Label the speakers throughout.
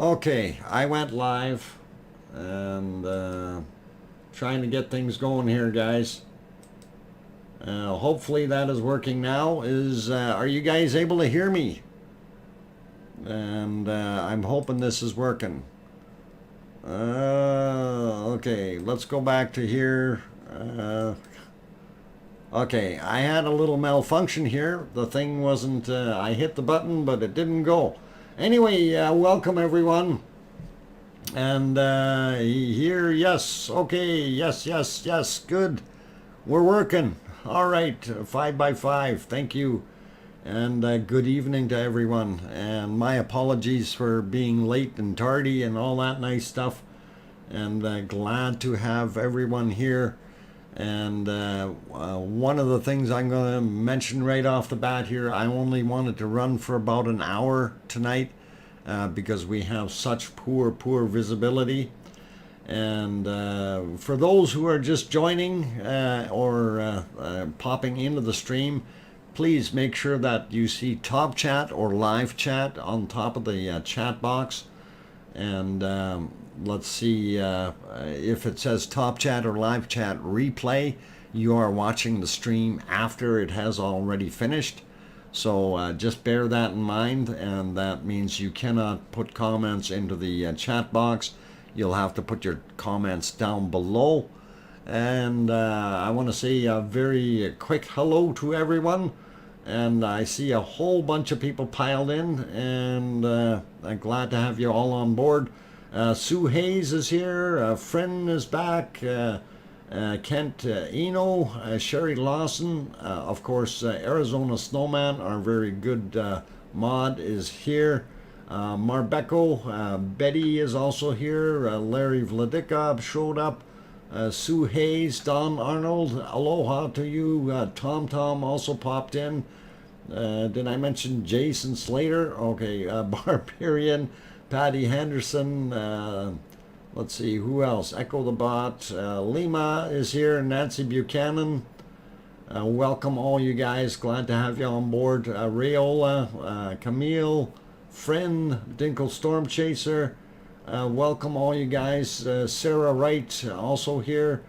Speaker 1: Okay, I went live and trying to get things going here, guys. Hopefully that is working now. Are you guys able to hear me? And I'm hoping this is working. Okay, let's go back to here. Okay, I had a little malfunction here. The thing wasn't, I hit the button, but it didn't go. Anyway, welcome everyone. And here, yes, okay, yes, good. We're working. All right, 5x5, thank you. And good evening to everyone. And my apologies for being late and tardy and all that nice stuff. And glad to have everyone here. And one of the things I'm going to mention right off the bat here, I only wanted to run for about an hour tonight because we have such poor visibility. And for those who are just joining or popping into the stream, please make sure that you see top chat or live chat on top of the chat box. And let's see if it says top chat or live chat replay, you are watching the stream after it has already finished. So just bear that in mind, and that means you cannot put comments into the chat box. You'll have to put your comments down below. And I want to say a very quick hello to everyone. And I see a whole bunch of people piled in, and I'm glad to have you all on board. Sue Hayes is here, Friend is back, Kent Eno, Sherry Lawson, of course Arizona Snowman, our very good mod, is here. Marbecco, Betty is also here, Larry Vladikov showed up, Sue Hayes, Don Arnold, aloha to you, Tom also popped in. Did I mention Jason Slater? Okay, Barbarian, Patty Henderson, let's see, who else? Echo the Bot, Lima is here, Nancy Buchanan. Welcome all you guys, glad to have you on board. Rayola, Camille, Friend, Dinkle Storm Chaser, welcome all you guys. Sarah Wright also here.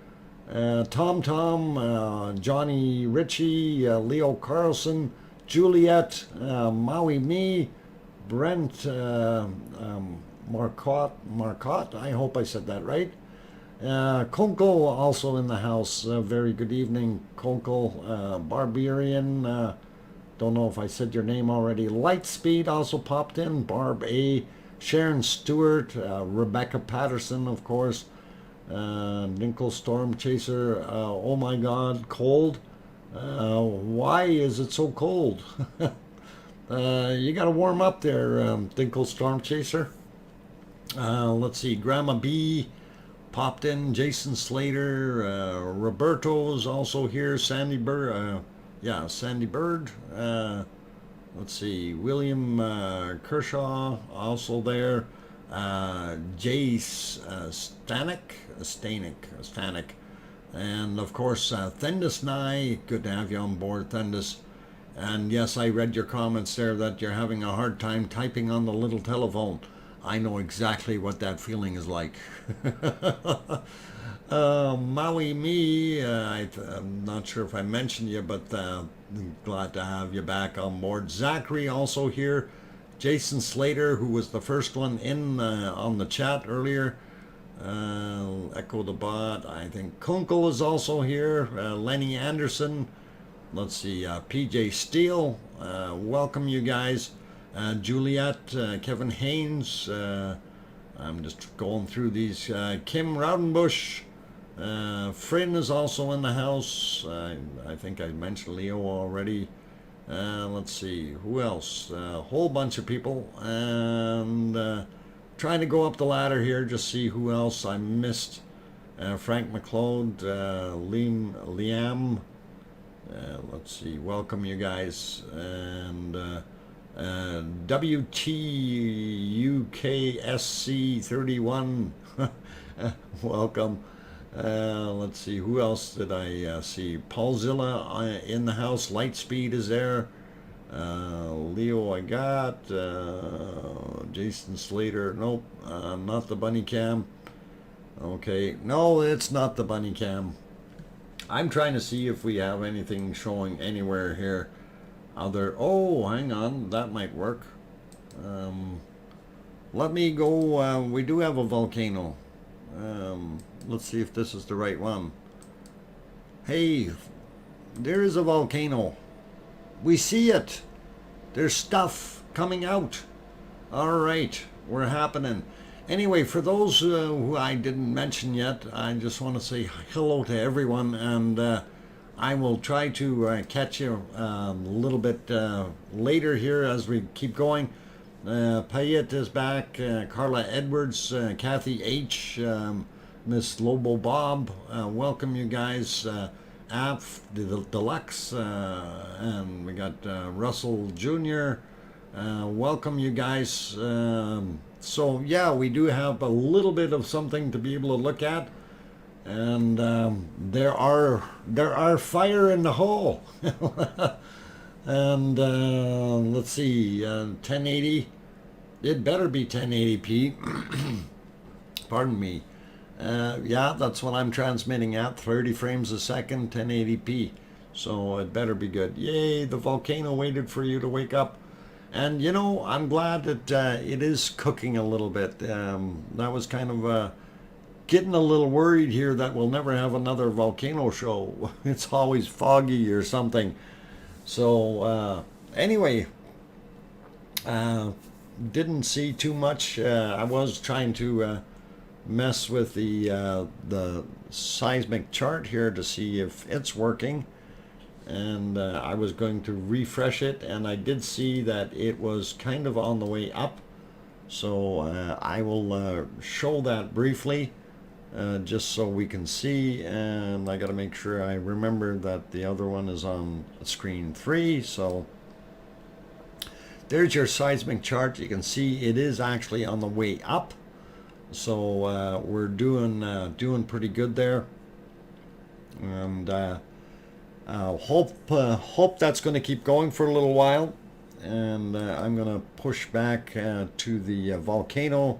Speaker 1: Tom, Johnny Ritchie, Leo Carlson, Juliet, Maui Me, Brent Marcotte, I hope I said that right. Kunkel also in the house. Very good evening, Kunkel. Barbarian, don't know if I said your name already. Lightspeed also popped in. Barb A, Sharon Stewart, Rebecca Patterson, of course. Dinkle Storm Chaser. Oh my God, cold. Why is it so cold? You got to warm up there, Dinkle Storm Chaser. Let's see, Grandma B popped in, Jason Slater, Roberto's also here, Sandy Bird, Sandy Bird. Let's see, William Kershaw also there, Jace Stanek, and of course Thendis Nye, good to have you on board, Thendis. And yes, I read your comments there that you're having a hard time typing on the little telephone. I know exactly what that feeling is like. Maui Me, I'm not sure if I mentioned you, but glad to have you back on board. Zachary also here. Jason Slater, who was the first one in on the chat earlier. Echo the Bot, I think Kunkel is also here. Lenny Anderson. Let's see, PJ Steele, welcome you guys. Juliet, Kevin Haynes, I'm just going through these. Kim Raudenbush, Fryn is also in the house. I think I mentioned Leo already. Let's see, who else? A whole bunch of people. And trying to go up the ladder here, just see who else I missed. Frank McLeod, Liam. Let's see, welcome you guys. And WTUKSC31, welcome. Let's see, who else did I see? Paulzilla in the house, Lightspeed is there. Leo I got. Jason Slater. Nope. Not the bunny cam. Okay. No, it's not the bunny cam. I'm trying to see if we have anything showing anywhere here. Oh, hang on. That might work. Let me go. We do have a volcano. Let's see if this is the right one. Hey, there is a volcano. We see it. There's stuff coming out. All right, we're happening. Anyway, for those who I didn't mention yet, I just want to say hello to everyone, and I will try to catch you a little bit later here as we keep going. Payet is back, Carla Edwards, Kathy H, Miss Lobo Bob, welcome you guys. Apf, the Deluxe, and we got Russell Jr. Welcome you guys. So yeah, we do have a little bit of something to be able to look at, and there are fire in the hole. And let's see, 1080. It better be 1080p. Pardon me. Yeah, that's what I'm transmitting at, 30 frames a second, 1080p. So it better be good. Yay, the volcano waited for you to wake up. And you know, I'm glad that it is cooking a little bit. That was kind of getting a little worried here that we'll never have another volcano show. It's always foggy or something. So anyway, didn't see too much. I was trying to mess with the seismic chart here to see if it's working, and I was going to refresh it, and I did see that it was kind of on the way up. So I will show that briefly, just so we can see, and I got to make sure I remember that the other one is on screen 3. So there's your seismic chart. You can see it is actually on the way up. So we're doing pretty good there, and hope that's going to keep going for a little while. And I'm going to push back to the volcano,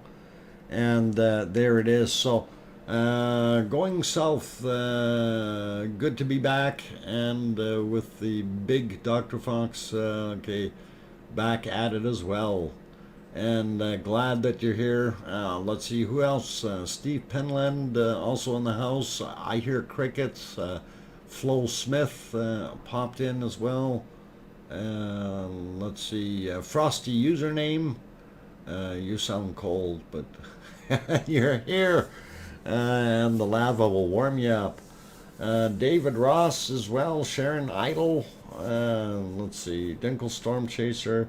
Speaker 1: and there it is. So going south, good to be back, and with the big Dr. Fox, okay, back at it as well. And glad that you're here. Let's see who else. Steve Penland also in the house. I hear crickets. Flo Smith popped in as well. Let's see. Frosty username. You sound cold, but you're here. And the lava will warm you up. David Ross as well. Sharon Idle. Let's see. Dinkle Storm Chaser.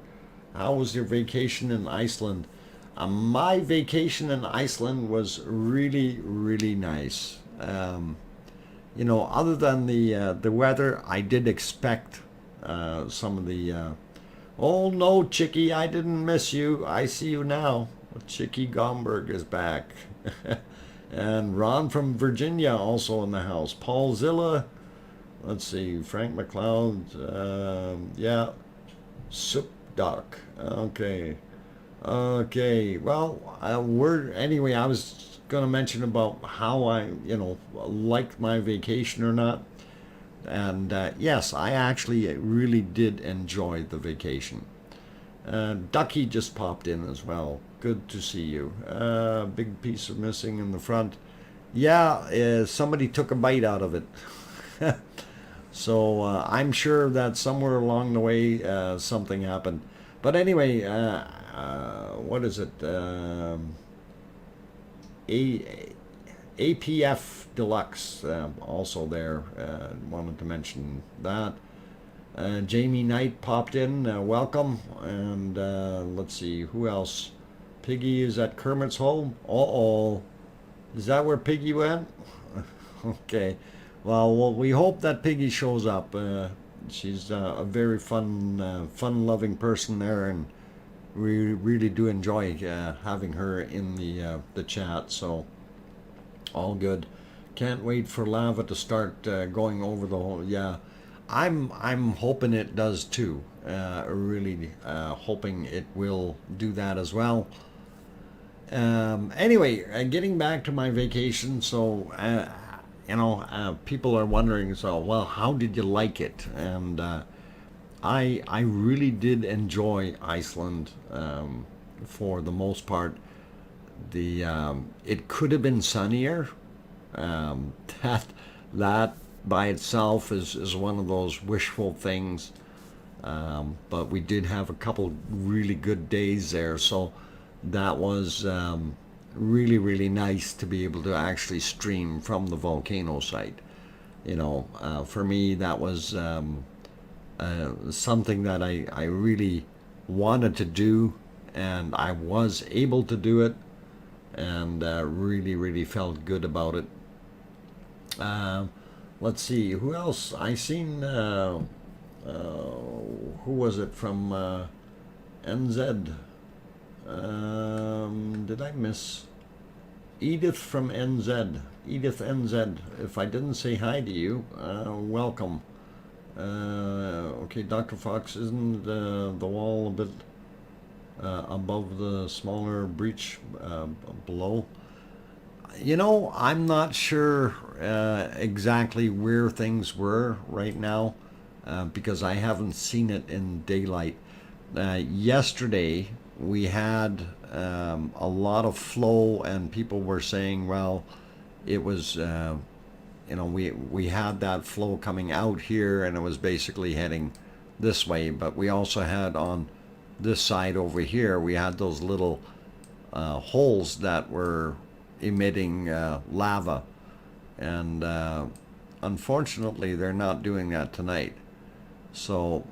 Speaker 1: How was your vacation in Iceland? My vacation in Iceland was really, really nice. You know, other than the weather, I did expect some of the... oh no, Chicky, I didn't miss you. I see you now. Chicky Gomberg is back. And Ron from Virginia also in the house. Paul Zilla. Let's see, Frank McLeod. Yeah. Soup Doc. Okay. Well, anyway, I was going to mention about how I, liked my vacation or not. And yes, I actually really did enjoy the vacation. Ducky just popped in as well. Good to see you. Big piece of missing in the front. Yeah, somebody took a bite out of it. So I'm sure that somewhere along the way something happened. But anyway, what is it? APF Deluxe also there. Wanted to mention that. Jamie Knight popped in. Welcome. And let's see, who else? Piggy is at Kermit's home. Uh-oh. Is that where Piggy went? Okay. Well, we hope that Piggy shows up. She's a very fun-loving person there, and we really do enjoy having her in the chat. So, all good. Can't wait for lava to start going over the whole. Yeah, I'm hoping it does too. Really hoping it will do that as well. Anyway, getting back to my vacation, so people are wondering, so well, how did you like it? And I really did enjoy Iceland for the most part. The it could have been sunnier. Um, that that by itself is one of those wishful things. But we did have a couple really good days there, so that was really nice to be able to actually stream from the volcano site. For me, that was something that I really wanted to do, and I was able to do it, and really felt good about it. Uh, let's see, who else? I seen, who was it from NZ? Did I miss? Edith from NZ. Edith NZ. If I didn't say hi to you, welcome. Okay, Dr. Fox, isn't the wall a bit above the smaller breach below? I'm not sure exactly where things were right now because I haven't seen it in daylight. Yesterday we had a lot of flow, and people were saying, well, it was we had that flow coming out here, and it was basically heading this way. But we also had on this side over here, we had those little holes that were emitting lava, and unfortunately they're not doing that tonight. So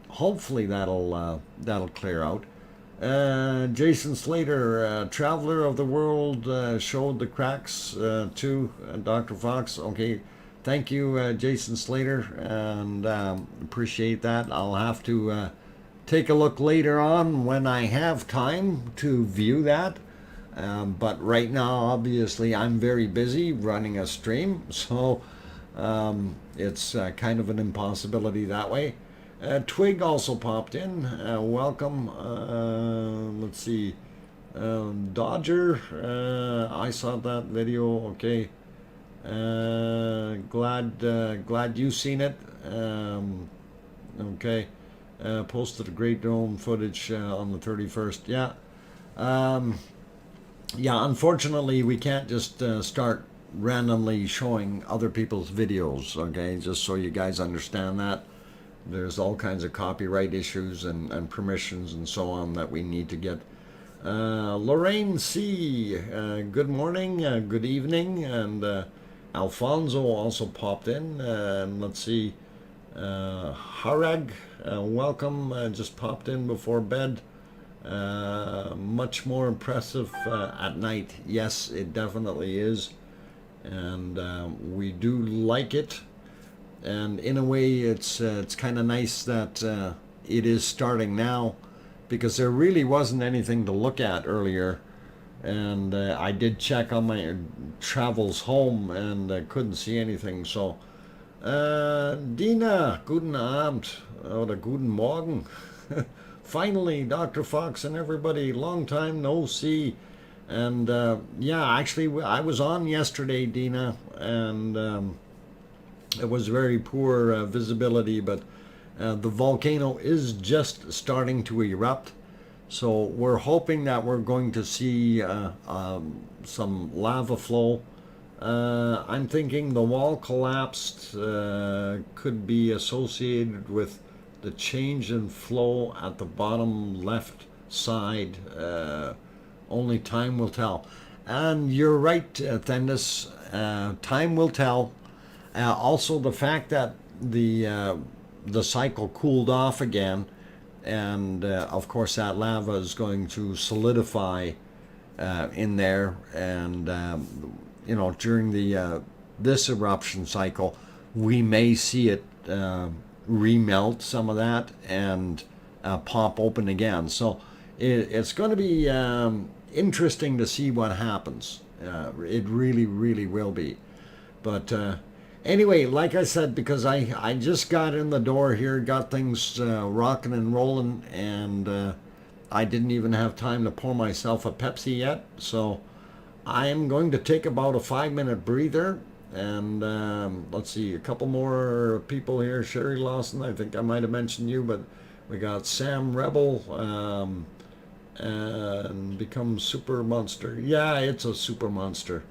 Speaker 1: hopefully that'll clear out. Jason Slater, Traveler of the World, showed the cracks to Dr. Fox. Okay, thank you, Jason Slater, and appreciate that. I'll have to take a look later on when I have time to view that. But right now, obviously, I'm very busy running a stream, so it's kind of an impossibility that way. Twig also popped in. Welcome. Let's see. Dodger. I saw that video. Okay. Glad you've seen it. Okay. Posted a great drone footage on the 31st. Yeah. Yeah. Unfortunately, we can't just start randomly showing other people's videos. Okay, just so you guys understand that. There's all kinds of copyright issues and permissions and so on that we need to get. Lorraine C., good morning, good evening, and Alfonso also popped in. And let's see, Harag, welcome, just popped in before bed. Much more impressive at night. Yes, it definitely is, and we do like it. And in a way, it's kind of nice that it is starting now, because there really wasn't anything to look at earlier. And I did check on my travels home, and I couldn't see anything. So, Dina, guten Abend, oder guten Morgen. Finally, Dr. Fox and everybody, long time no see. And yeah, actually, I was on yesterday, Dina, and it was very poor visibility, but the volcano is just starting to erupt. So we're hoping that we're going to see some lava flow. I'm thinking the wall collapsed could be associated with the change in flow at the bottom left side. Only time will tell. And you're right, Thendis, time will tell. Also, the fact that the cycle cooled off again, and of course that lava is going to solidify in there, and during the this eruption cycle, we may see it remelt some of that and pop open again. So it's going to be interesting to see what happens. It really will be. But Anyway, like I said, because I just got in the door here, got things rocking and rolling, and I didn't even have time to pour myself a Pepsi yet. So I am going to take about a 5 minute breather. And let's see, a couple more people here. Sherry Lawson, I think I might have mentioned you, but we got Sam Rebel and Become Super Monster. Yeah, it's a super monster.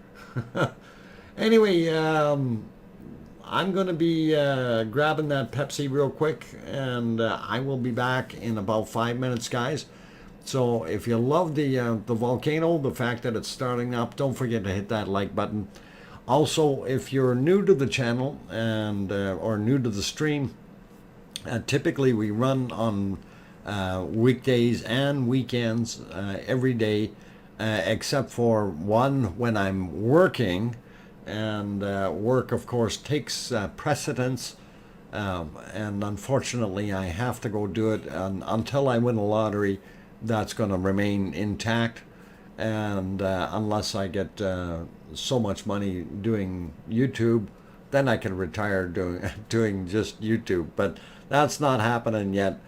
Speaker 1: Anyway, I'm going to be grabbing that Pepsi real quick, and I will be back in about 5 minutes, guys. So if you love the volcano, the fact that it's starting up, don't forget to hit that like button. Also, if you're new to the channel and or new to the stream, typically we run on weekdays and weekends every day, except for one when I'm working, and work, of course, takes precedence. And unfortunately, I have to go do it, and until I win a lottery. That's going to remain intact, and unless I get so much money doing YouTube, then I can retire doing just YouTube. But that's not happening yet,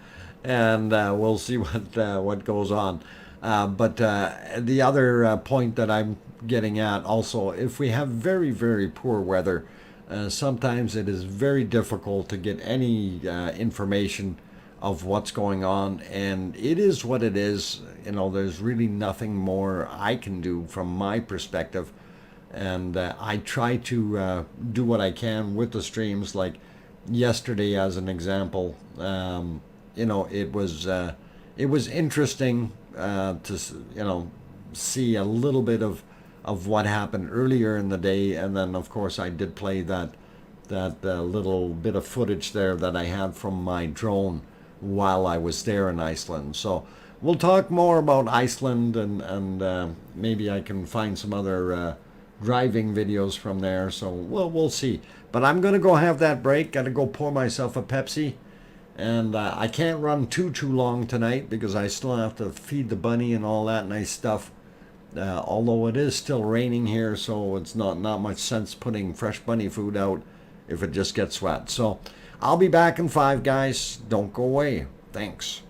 Speaker 1: and we'll see what goes on. But the other point that I'm getting at also, if we have very, very poor weather, sometimes it is very difficult to get any information of what's going on, and it is what it is. There's really nothing more I can do from my perspective, and I try to do what I can with the streams. Like yesterday, as an example, it was interesting to see a little bit of what happened earlier in the day, and then of course I did play that little bit of footage there that I had from my drone while I was there in Iceland. So we'll talk more about Iceland, and maybe I can find some other driving videos from there. So we'll see. But I'm gonna go have that break. Gotta go pour myself a Pepsi, and I can't run too long tonight because I still have to feed the bunny and all that nice stuff. Although it is still raining here, so it's not much sense putting fresh bunny food out if it just gets wet. So I'll be back in 5, guys. Don't go away. Thanks.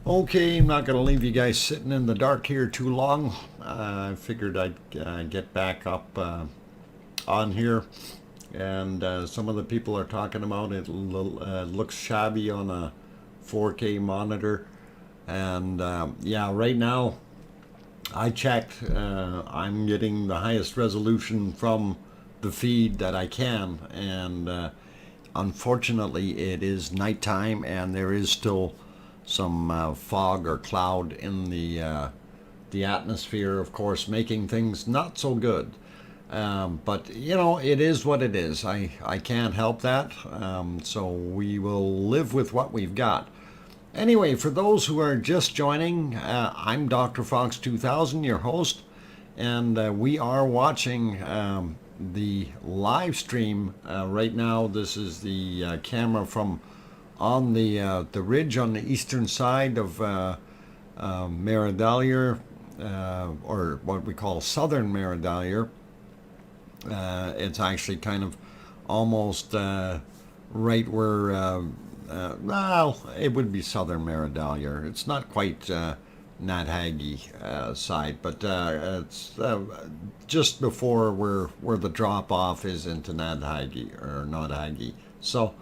Speaker 1: Okay, I'm not going to leave you guys sitting in the dark here too long. I figured I'd get back up on here. And some of the people are talking about it looks shabby on a 4K monitor. And yeah, right now I checked. I'm getting the highest resolution from the feed that I can, and unfortunately, it is nighttime, and there is still some fog or cloud in the atmosphere, of course, making things not so good. But you know, it is what it is. I can't help that. So we will live with what we've got. Anyway, for those who are just joining, I'm DrFox2000, your host, and we are watching the live stream right now. This is the camera from on the ridge on the eastern side of Meridalier, or what we call southern Meridalier. It's actually kind of almost right where, well, it would be southern Meridalier. It's not quite Nadhagi side, but it's just before where the drop off is into Nadhagi or Nadhagi. So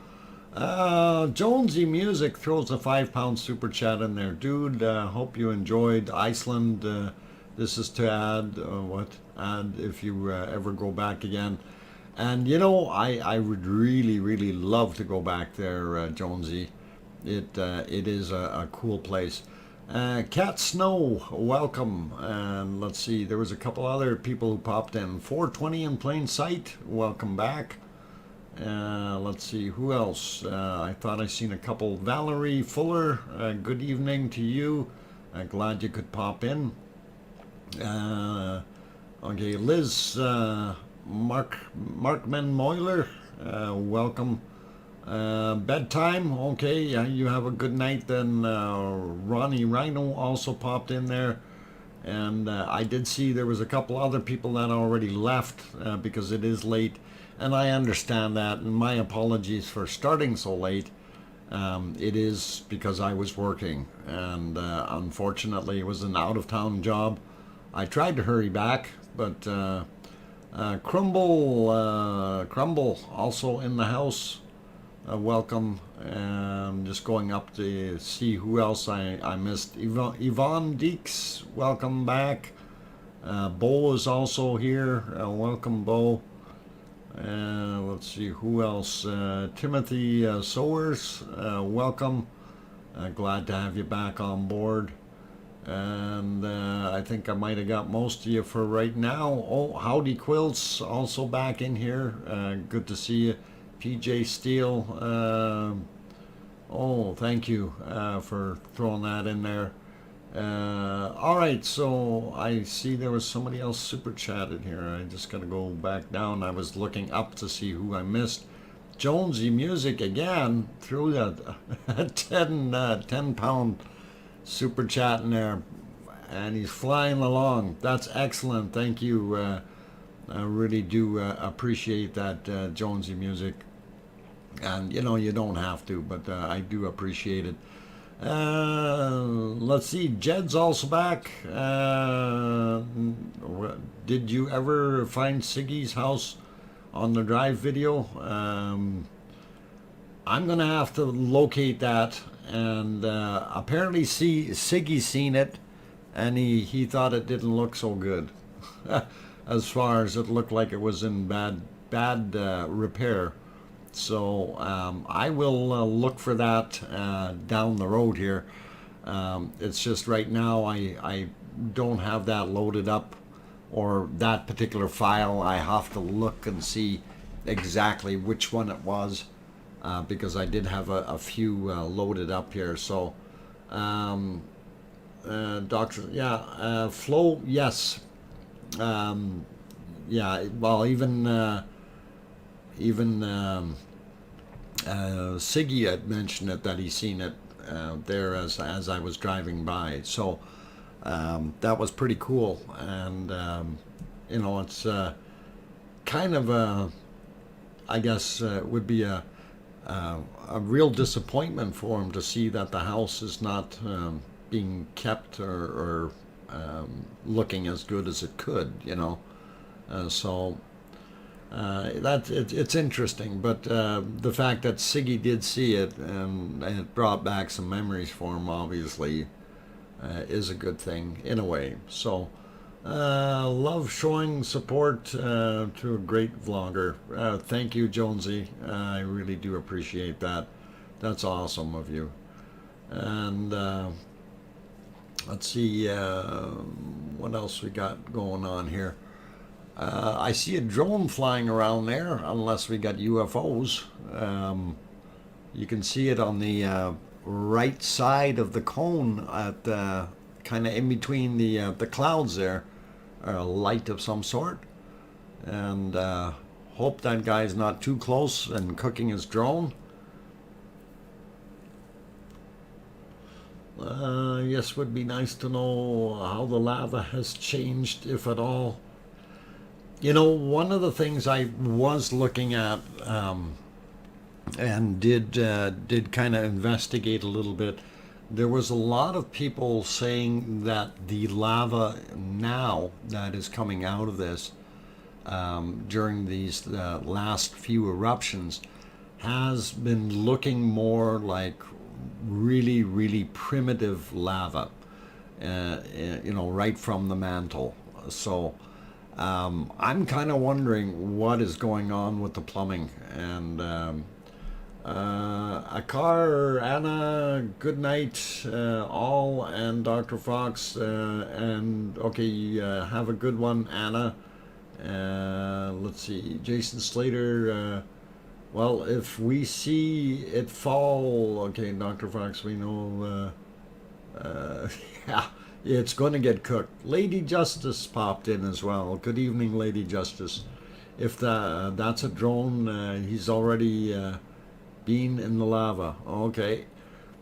Speaker 1: Jonesy Music throws a £5 super chat in there. Dude, hope you enjoyed Iceland. This is to add if you ever go back again. And you know, I would really love to go back there, Jonesy. It is a cool place. Cat Snow, welcome. And let's see, there was a couple other people who popped in. 420 in plain sight, welcome back. Let's see, who else? I thought I seen a couple. Valerie Fuller, good evening to you. Glad you could pop in. Okay, Liz Markman Moiler, welcome. Bedtime, okay, you have a good night then. Ronnie Rhino also popped in there. And I did see there was a couple other people that already left because it is late. And I understand that, and my apologies for starting so late. It is because I was working, and unfortunately it was an out-of-town job. I tried to hurry back, but Crumble also in the house. Welcome. Just going up to see who else I missed. Yvonne Deeks, welcome back. Bo is also here. Welcome, Bo. Let's see who else. Timothy Sowers, welcome. Glad to have you back on board. And I think I might have got most of you for right now. Oh, Howdy Quilts also back in here. Good to see you. PJ Steele. Oh, thank you for throwing that in there. All right, so I see there was somebody else super chatted here. I just got to go back down. I was looking up to see who I missed. Jonesy Music again threw a 10 pound super chat in there, and he's flying along. That's excellent. Thank you. I really do appreciate that, Jonesy Music. And you know, you don't have to, but I do appreciate it. Let's see, Jed's also back. Did you ever find Siggy's house on the drive video? I'm gonna have to locate that, and apparently Siggy's seen it, and he thought it didn't look so good. As far as it looked like it was in bad repair. So I will look for that down the road here. It's just right now I don't have that loaded up, or that particular file. I have to look and see exactly which one it was, because I did have a few loaded up here. So Doctor, yeah, Flo, yes. Yeah, well, even Siggy had mentioned it, that he seen it there as I was driving by. So that was pretty cool, and you know, it's kind of a, I guess it would be a a real disappointment for him to see that the house is not being kept or looking as good as it could, you know. So it's interesting, but the fact that Siggy did see it and it brought back some memories for him, obviously, is a good thing in a way. So love showing support to a great vlogger. Thank you, Jonesy. I really do appreciate that. That's awesome of you. And let's see what else we got going on here. I see a drone flying around there, unless we got UFOs. You can see it on the right side of the cone, at kind of in between the clouds there. A light of some sort. And hope that guy's not too close and cooking his drone. Yes, would be nice to know how the lava has changed, if at all. You know, one of the things I was looking at and did kind of investigate a little bit, there was a lot of people saying that the lava now that is coming out of this during these last few eruptions has been looking more like really, really primitive lava, you know, right from the mantle. So I'm kind of wondering what is going on with the plumbing. And Akar, Anna, good night, all, and Dr. Fox, and okay, have a good one, Anna. Let's see, Jason Slater. Well, if we see it fall, okay, Dr. Fox, we know, yeah, it's going to get cooked. Lady Justice popped in as well. Good evening, Lady Justice. If that's a drone, he's already been in the lava. Okay.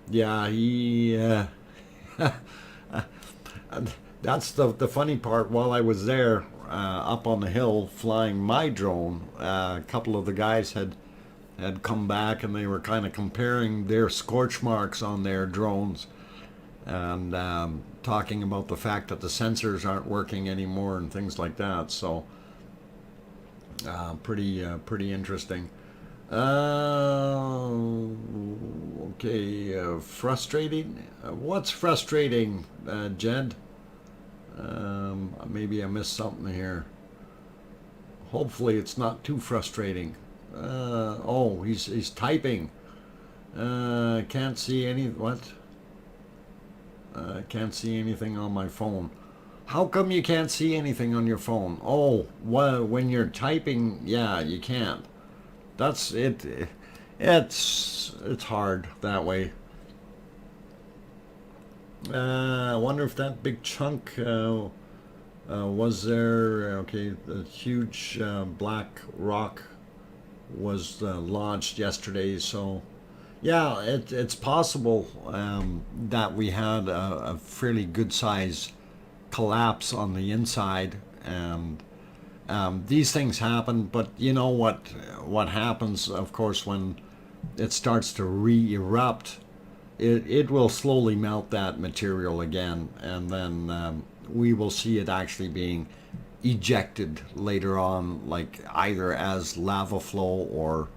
Speaker 1: Yeah, he... that's the funny part. While I was there, up on the hill, flying my drone, a couple of the guys had come back and they were kind of comparing their scorch marks on their drones and talking about the fact that the sensors aren't working anymore and things like that. So pretty interesting. Okay, frustrating. What's frustrating, Jed? Maybe I missed something here. Hopefully it's not too frustrating. Oh, he's typing. Can't see any, what? Can't see anything on my phone. How come you can't see anything on your phone? Oh, well, when you're typing, yeah, you can't. That's it. It's hard that way. I wonder if that big chunk was there. Okay, the huge black rock was launched yesterday, so yeah, it's possible that we had a fairly good size collapse on the inside, and these things happen. But you know what happens, of course, when it starts to re-erupt, it will slowly melt that material again, and then we will see it actually being ejected later on, like either as lava flow or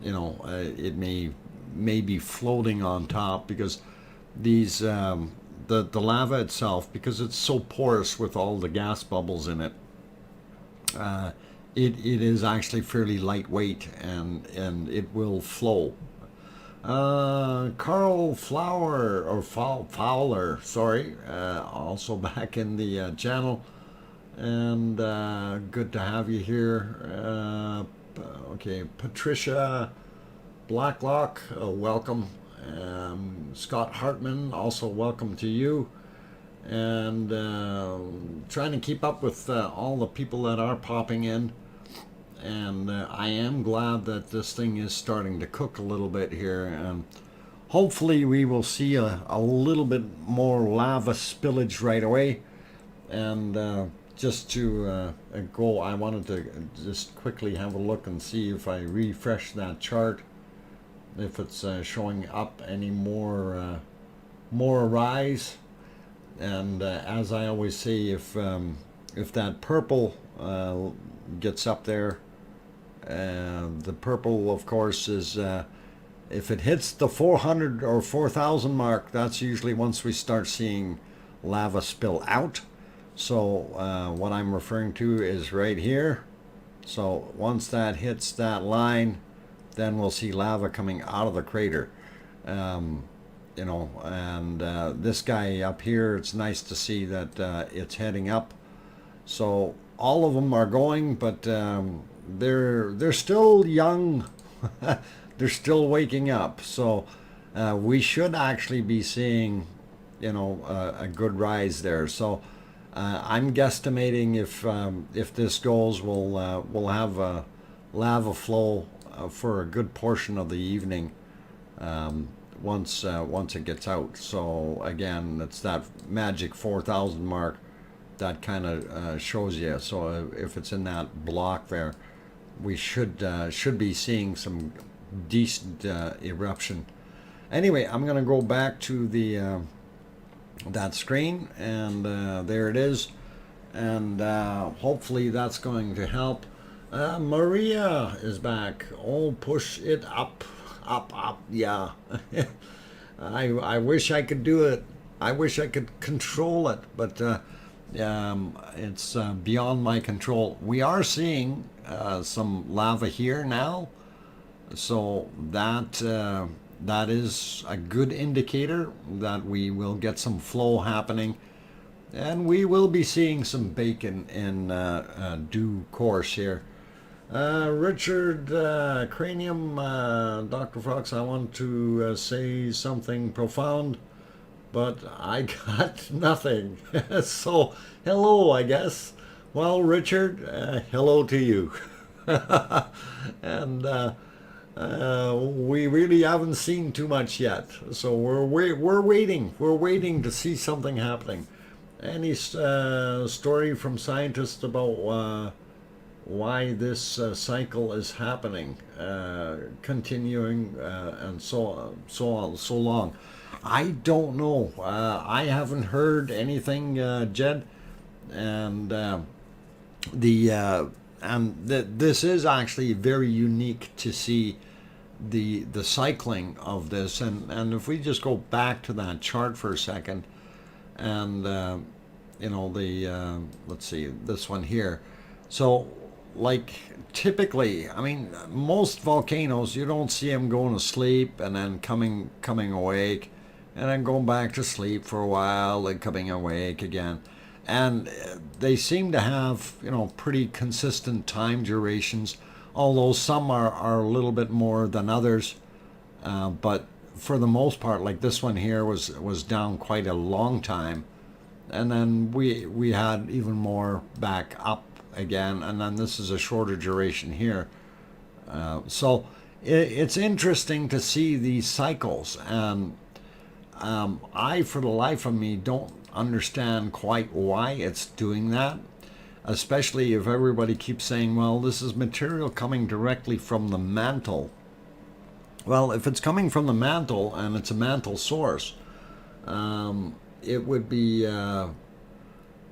Speaker 1: you know, it may be floating on top, because these the lava itself, because it's so porous with all the gas bubbles in it, it is actually fairly lightweight, and it will flow. Carl Fowler, sorry, also back in the channel, and good to have you here. Okay, Patricia Blacklock, welcome. Scott Hartman, also welcome to you. And trying to keep up with all the people that are popping in. And I am glad that this thing is starting to cook a little bit here. And hopefully we will see a little bit more lava spillage right away. And just to go, I wanted to just quickly have a look and see if I refresh that chart, if it's showing up any more rise. And as I always say, if that purple gets up there, the purple, of course, is if it hits the 400 or 4,000 mark, that's usually once we start seeing lava spill out. So what I'm referring to is right here. So once that hits that line, then we'll see lava coming out of the crater. You know, and this guy up here, it's nice to see that it's heading up. So all of them are going, but they're still young. They're still waking up. So we should actually be seeing, you know, a good rise there. So I'm guesstimating if this goes, we'll have a lava flow for a good portion of the evening. Once it gets out. So again, it's that magic 4,000 mark that kind of shows you. So if it's in that block there, we should be seeing some decent eruption. Anyway, I'm gonna go back to the that screen, and there it is, and hopefully that's going to help. Maria is back. Oh, push it up. Up, yeah. I wish I could do it. I wish I could control it, but it's beyond my control. We are seeing some lava here now, so that is a good indicator that we will get some flow happening, and we will be seeing some bacon in due course here. Richard Cranium, Dr. Fox, I want to say something profound, but I got nothing. So, hello, I guess. Well, Richard, hello to you. And we really haven't seen too much yet. So we're waiting. We're waiting to see something happening. Any story from scientists about why this cycle is happening, continuing, and so long. I don't know. I haven't heard anything, Jed, and this is actually very unique to see the cycling of this. And if we just go back to that chart for a second, and you know, the let's see, this one here. So, like, typically, I mean, most volcanoes, you don't see them going to sleep and then coming awake, and then going back to sleep for a while and coming awake again. And they seem to have, you know, pretty consistent time durations, although some are a little bit more than others. But for the most part, like this one here was down quite a long time, and then we had even more back up again, and then this is a shorter duration here. So it's interesting to see these cycles, and I, for the life of me, don't understand quite why it's doing that, especially if everybody keeps saying, well, this is material coming directly from the mantle. Well, if it's coming from the mantle and it's a mantle source, it would be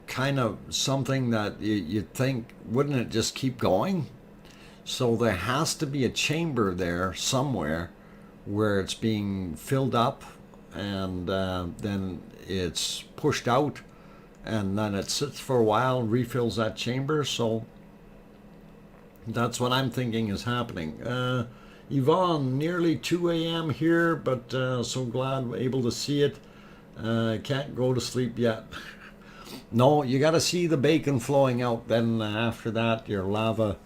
Speaker 1: kind of something that you'd think, wouldn't it just keep going? So there has to be a chamber there somewhere where it's being filled up, and then it's pushed out, and then it sits for a while, refills that chamber. So that's what I'm thinking is happening. Yvonne, nearly 2 a.m. here, but so glad we're able to see it. Can't go to sleep yet. No, you got to see the bacon flowing out. Then after that, your lava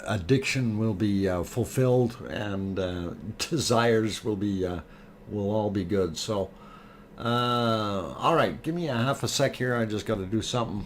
Speaker 1: addiction will be fulfilled, and desires will all be good. So, all right, give me a half a sec here. I just got to do something.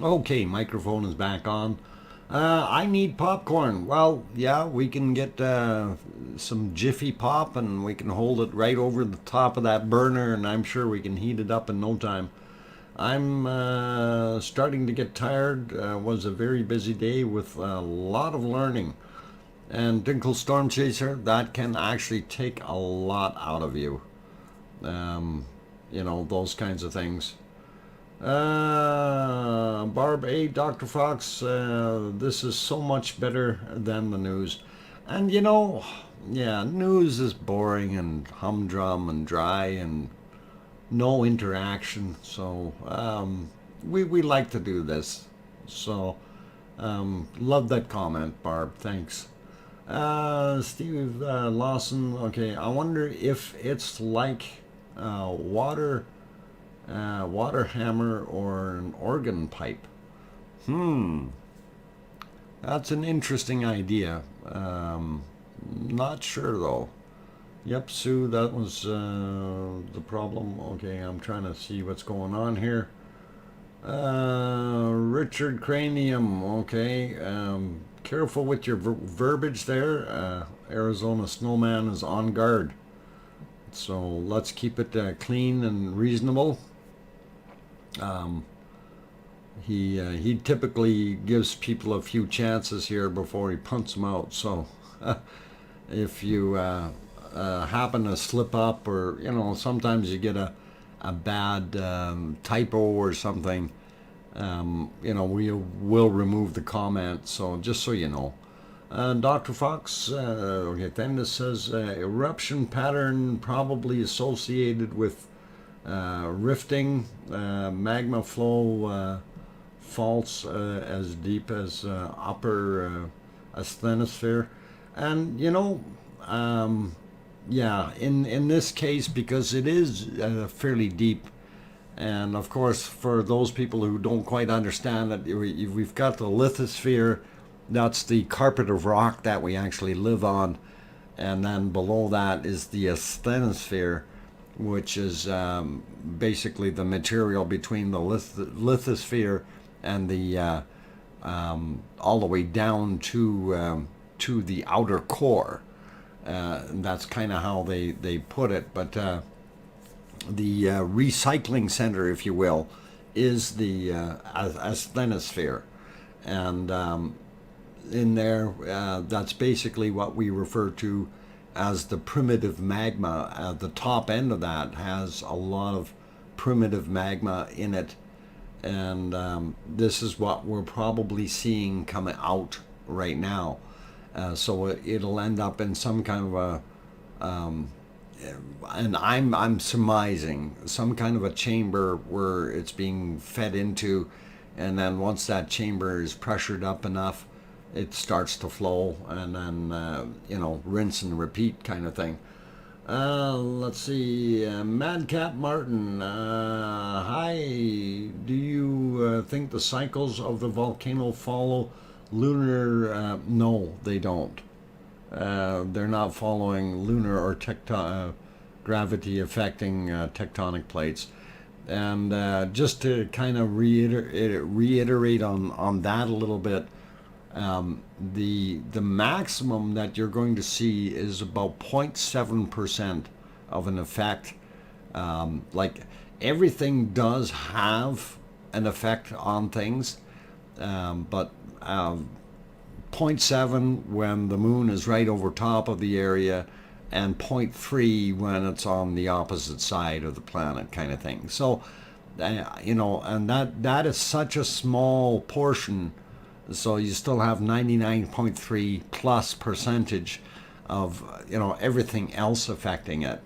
Speaker 1: Okay, microphone is back on. I need popcorn. Well, yeah, we can get some Jiffy Pop and we can hold it right over the top of that burner, and I'm sure we can heat it up in no time. I'm starting to get tired. Was a very busy day with a lot of learning. And Dinkle Storm Chaser, that can actually take a lot out of you. You know, those kinds of things. Barb A, Dr. Fox, this is so much better than the news. And you know, yeah, news is boring and humdrum and dry and no interaction. So we like to do this. So love that comment, Barb. Thanks. Steve Lawson, okay, I wonder if it's like water hammer or an organ pipe. That's an interesting idea. Not sure though. Yep, Sue, that was the problem. Okay, I'm trying to see what's going on here. Richard Cranium, okay. Careful with your verbiage there. Arizona Snowman is on guard. So let's keep it clean and reasonable. He typically gives people a few chances here before he punts them out. So if you happen to slip up, or you know, sometimes you get a bad typo or something, you know, we will remove the comment. So just so you know. Dr. Fox, okay, Thendis says eruption pattern probably associated with rifting, magma flow faults as deep as upper asthenosphere. And you know, yeah, in this case, because it is fairly deep, and of course for those people who don't quite understand it, we've got the lithosphere. That's the carpet of rock that we actually live on, and then below that is the asthenosphere, which is basically the material between the lithosphere and the all the way down to the outer core. That's kind of how they put it. But the recycling center, if you will, is the asthenosphere, and in there, that's basically what we refer to as the primitive magma. The top end of that has a lot of primitive magma in it, and this is what we're probably seeing coming out right now. So it'll end up in some kind of a, and I'm surmising some kind of a chamber where it's being fed into, and then once that chamber is pressured up enough, it starts to flow, and then you know, rinse and repeat kind of thing. Let's see, Madcap Martin, hi, do you think the cycles of the volcano follow lunar? No, they don't. They're not following lunar or gravity affecting tectonic plates. And just to kind of reiterate on that a little bit, the maximum that you're going to see is about 0.7% of an effect. Like everything does have an effect on things, but 0.7 when the moon is right over top of the area, and 0.3 when it's on the opposite side of the planet, kind of thing. So, you know, and that is such a small portion. So you still have 99.3 plus percentage of, you know, everything else affecting it.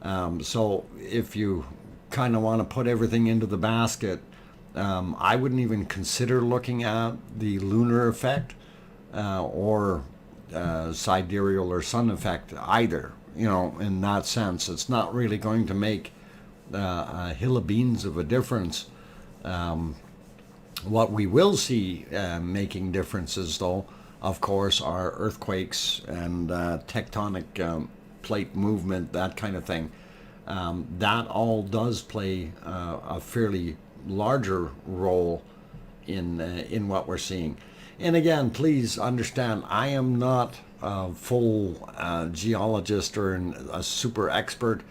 Speaker 1: So if you kind of want to put everything into the basket, I wouldn't even consider looking at the lunar effect or sidereal or sun effect either. You know, in that sense, it's not really going to make a hill of beans of a difference. What we will see making differences, though, of course, are earthquakes and tectonic plate movement, that kind of thing. That all does play a fairly larger role in what we're seeing. And again, please understand, I am not a full geologist or a super expert.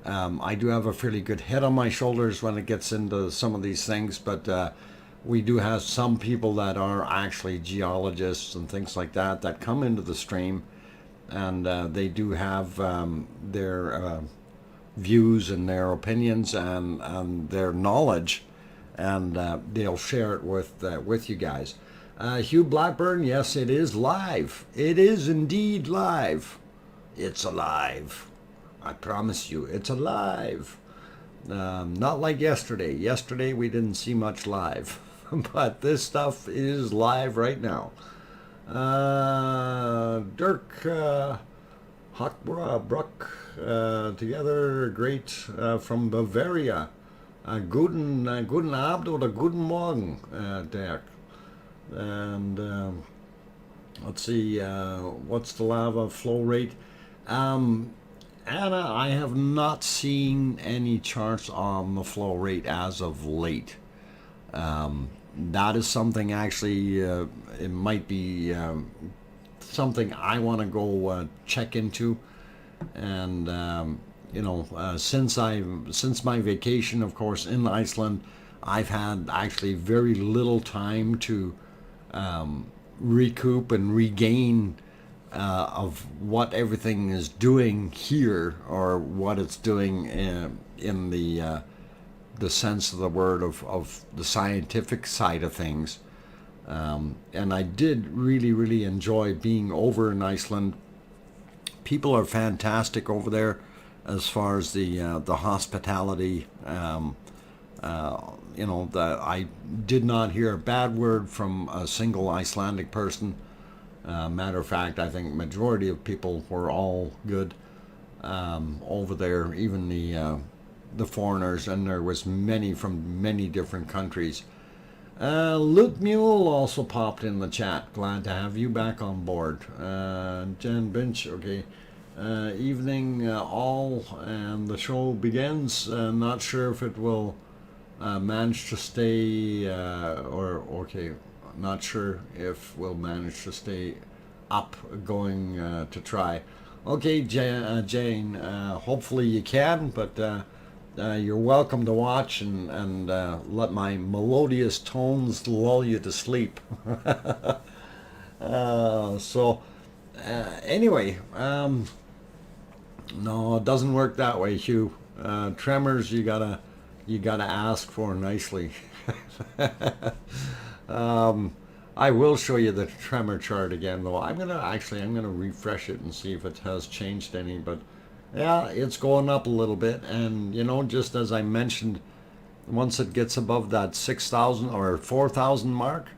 Speaker 1: I do have a fairly good head on my shoulders when it gets into some of these things, but we do have some people that are actually geologists and things like that that come into the stream, and they do have their views and their opinions and their knowledge, and they'll share it with you guys. Hugh Blackburn, yes, it is live. It is indeed live. It's alive. I promise you, it's alive. Not like yesterday. Yesterday we didn't see much live, but this stuff is live right now. Dirk Hochbruck, together, great, from Bavaria. Guten Abend oder guten Morgen, Dirk. And let's see, what's the lava flow rate? Anna, I have not seen any charts on the flow rate as of late. That is something actually, it might be something I want to go check into. And you know, since my vacation, of course, in Iceland, I've had actually very little time to recoup and regain of what everything is doing here, or what it's doing in the sense of the word of the scientific side of things. And I did really enjoy being over in Iceland. People are fantastic over there as far as the hospitality. You know, I did not hear a bad word from a single Icelandic person. Matter of fact, I think majority of people were all good over there, even the foreigners, and there was many from many different countries. Luke Mule also popped in the chat. Glad to have you back on board. Jen Binch, okay. Evening all, and the show begins. Not sure if it will manage to stay, okay, not sure if we'll manage to stay up, going to try. Okay, Jane, hopefully you can, but you're welcome to watch and let my melodious tones lull you to sleep. Anyway, no, it doesn't work that way, Hugh. Tremors, you gotta ask for nicely. I will show you the tremor chart again, though. I'm gonna refresh it and see if it has changed any. But yeah, it's going up a little bit, and you know, just as I mentioned, once it gets above that 6,000 or 4,000 mark,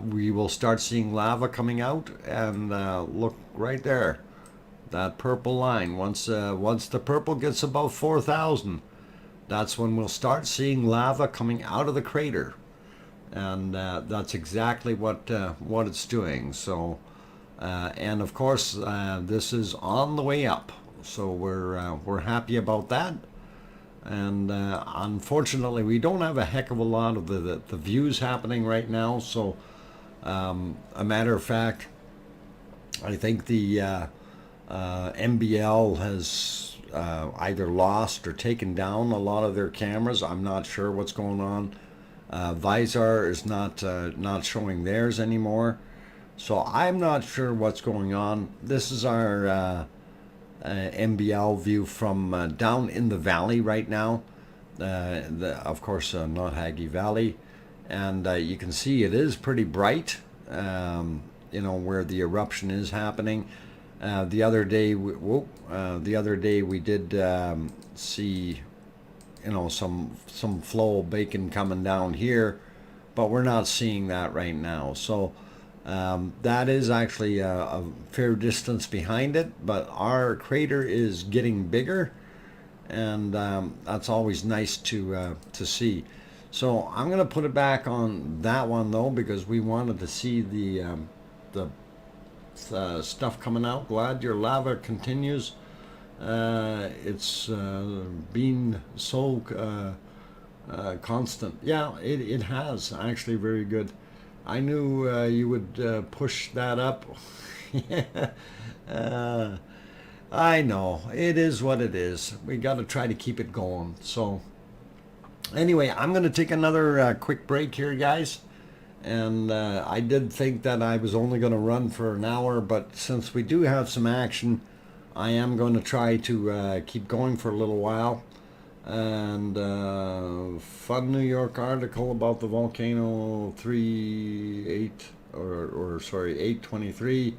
Speaker 1: we will start seeing lava coming out. And look right there, that purple line. Once the purple gets above 4,000, that's when we'll start seeing lava coming out of the crater. And that's exactly what it's doing. So, and of course, this is on the way up. So we're happy about that. And unfortunately, we don't have a heck of a lot of the views happening right now. So, a matter of fact, I think the MBL has either lost or taken down a lot of their cameras. I'm not sure what's going on. Visor is not showing theirs anymore, so I'm not sure what's going on. This is our MBL view from down in the valley right now. Of course, not Haggy Valley, and you can see it is pretty bright. You know, where the eruption is happening. The other day we did see, you know, some flow of bacon coming down here, but we're not seeing that right now. So that is actually a fair distance behind it, but our crater is getting bigger, and that's always nice to see. So I'm gonna put it back on that one though, because we wanted to see the stuff coming out. Glad your lava continues. It's been so constant. Yeah, it has actually very good. I knew you would push that up. Yeah. uh, I know it is what it is. We got to try to keep it going. So anyway, I'm going to take another quick break here, guys. And I did think that I was only going to run for an hour, but since we do have some action, I am going to try to keep going for a little while. And fun New York article about the volcano 38 or sorry 823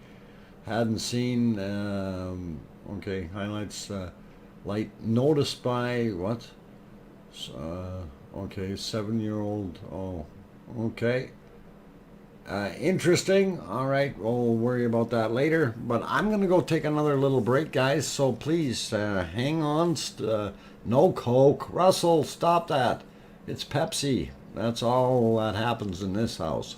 Speaker 1: hadn't seen. Okay, highlights light noticed by what? Okay, 7-year-old. Oh, okay. Interesting. All right, we'll worry about that later. But I'm going to go take another little break, guys. So please hang on. No Coke. Russell, stop that. It's Pepsi. That's all that happens in this house.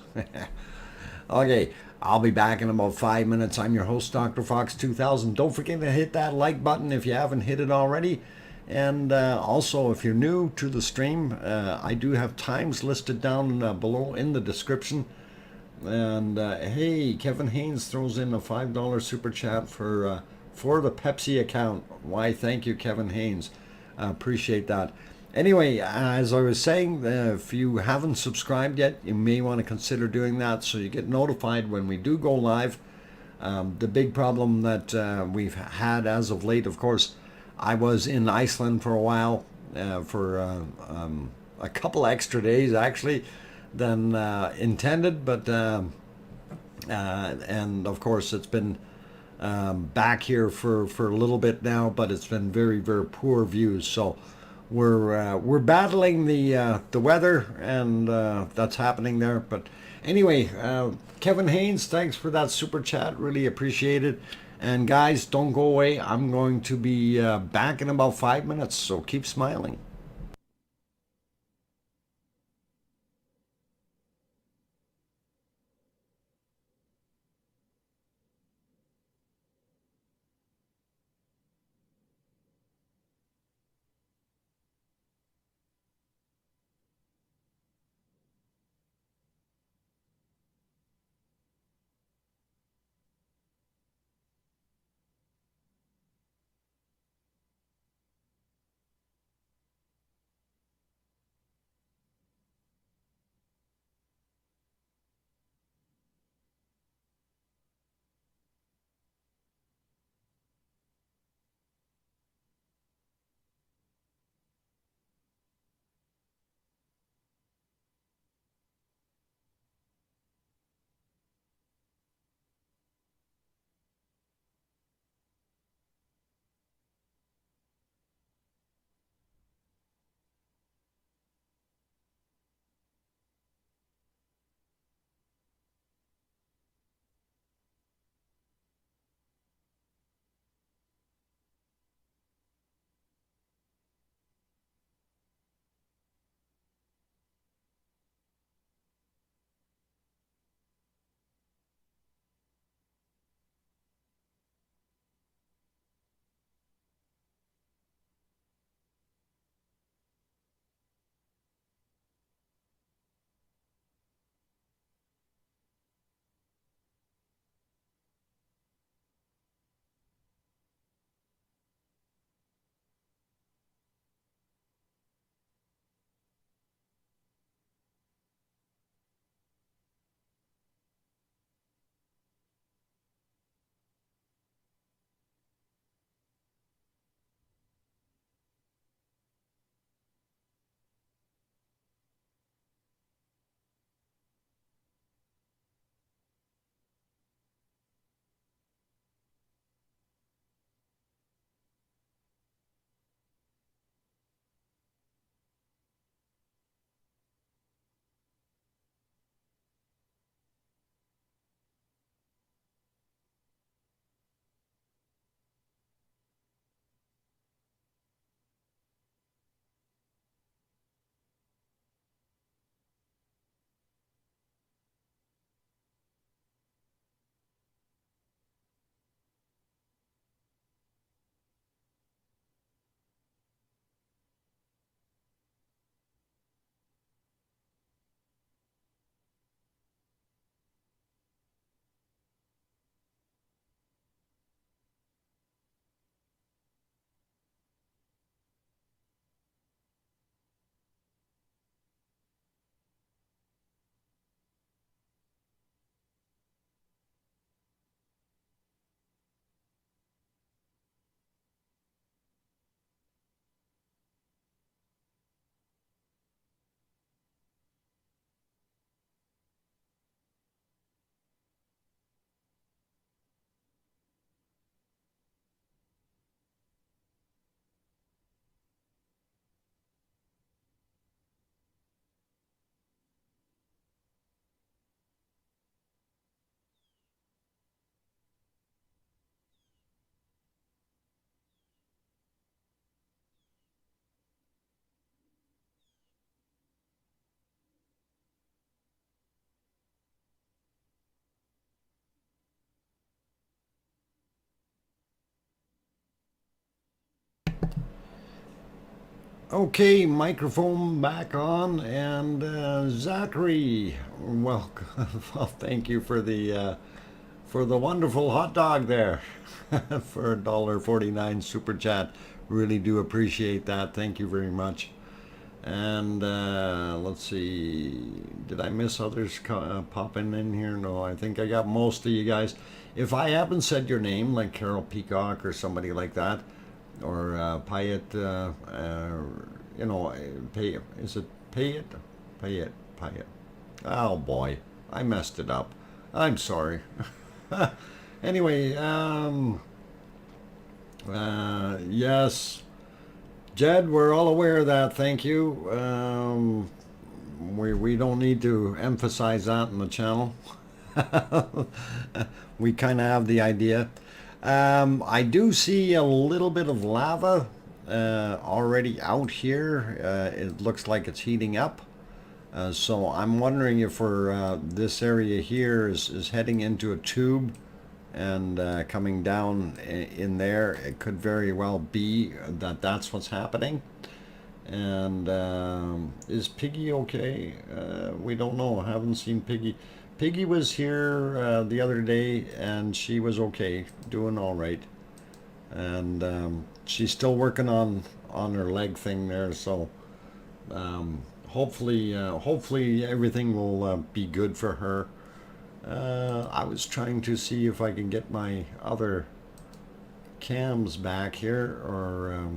Speaker 1: Okay, I'll be back in about 5 minutes. I'm your host, DrFox2000. Don't forget to hit that like button if you haven't hit it already. And also, if you're new to the stream, I do have times listed down below in the description. And hey, Kevin Haynes throws in a $5 super chat for the Pepsi account. Why, thank you, Kevin Haynes. Appreciate that. Anyway, as I was saying, if you haven't subscribed yet, you may want to consider doing that so you get notified when we do go live. The big problem that we've had as of late, of course, I was in Iceland for a while, for a couple extra days actually than intended, but and of course it's been back here for a little bit now, but it's been very, very poor views. So we're battling the weather, and that's happening there. But anyway, Kevin Haynes, thanks for that super chat. Really appreciate it. And guys, don't go away. I'm going to be back in about 5 minutes, so keep smiling. Okay, microphone back on, and Zachary, well, well, thank you for the wonderful hot dog there, for $1.49 super chat. Really do appreciate that. Thank you very much. And let's see, did I miss others popping in here? No, I think I got most of you guys. If I haven't said your name, like Carol Peacock or somebody like that, or Payet, you know, Payet, is it Payet? Payet. Oh boy, I messed it up. I'm sorry. Anyway, yes, Jed, we're all aware of that. Thank you. We don't need to emphasize that in the channel. We kind of have the idea. I do see a little bit of lava already out here. It looks like it's heating up. So I'm wondering if this area here is heading into a tube and coming down in there. It could very well be that that's what's happening. And is Piggy okay? We don't know. I haven't seen Piggy. Piggy was here the other day, and she was okay, doing all right. And she's still working on her leg thing there, so hopefully everything will be good for her. I was trying to see if I can get my other cams back here, or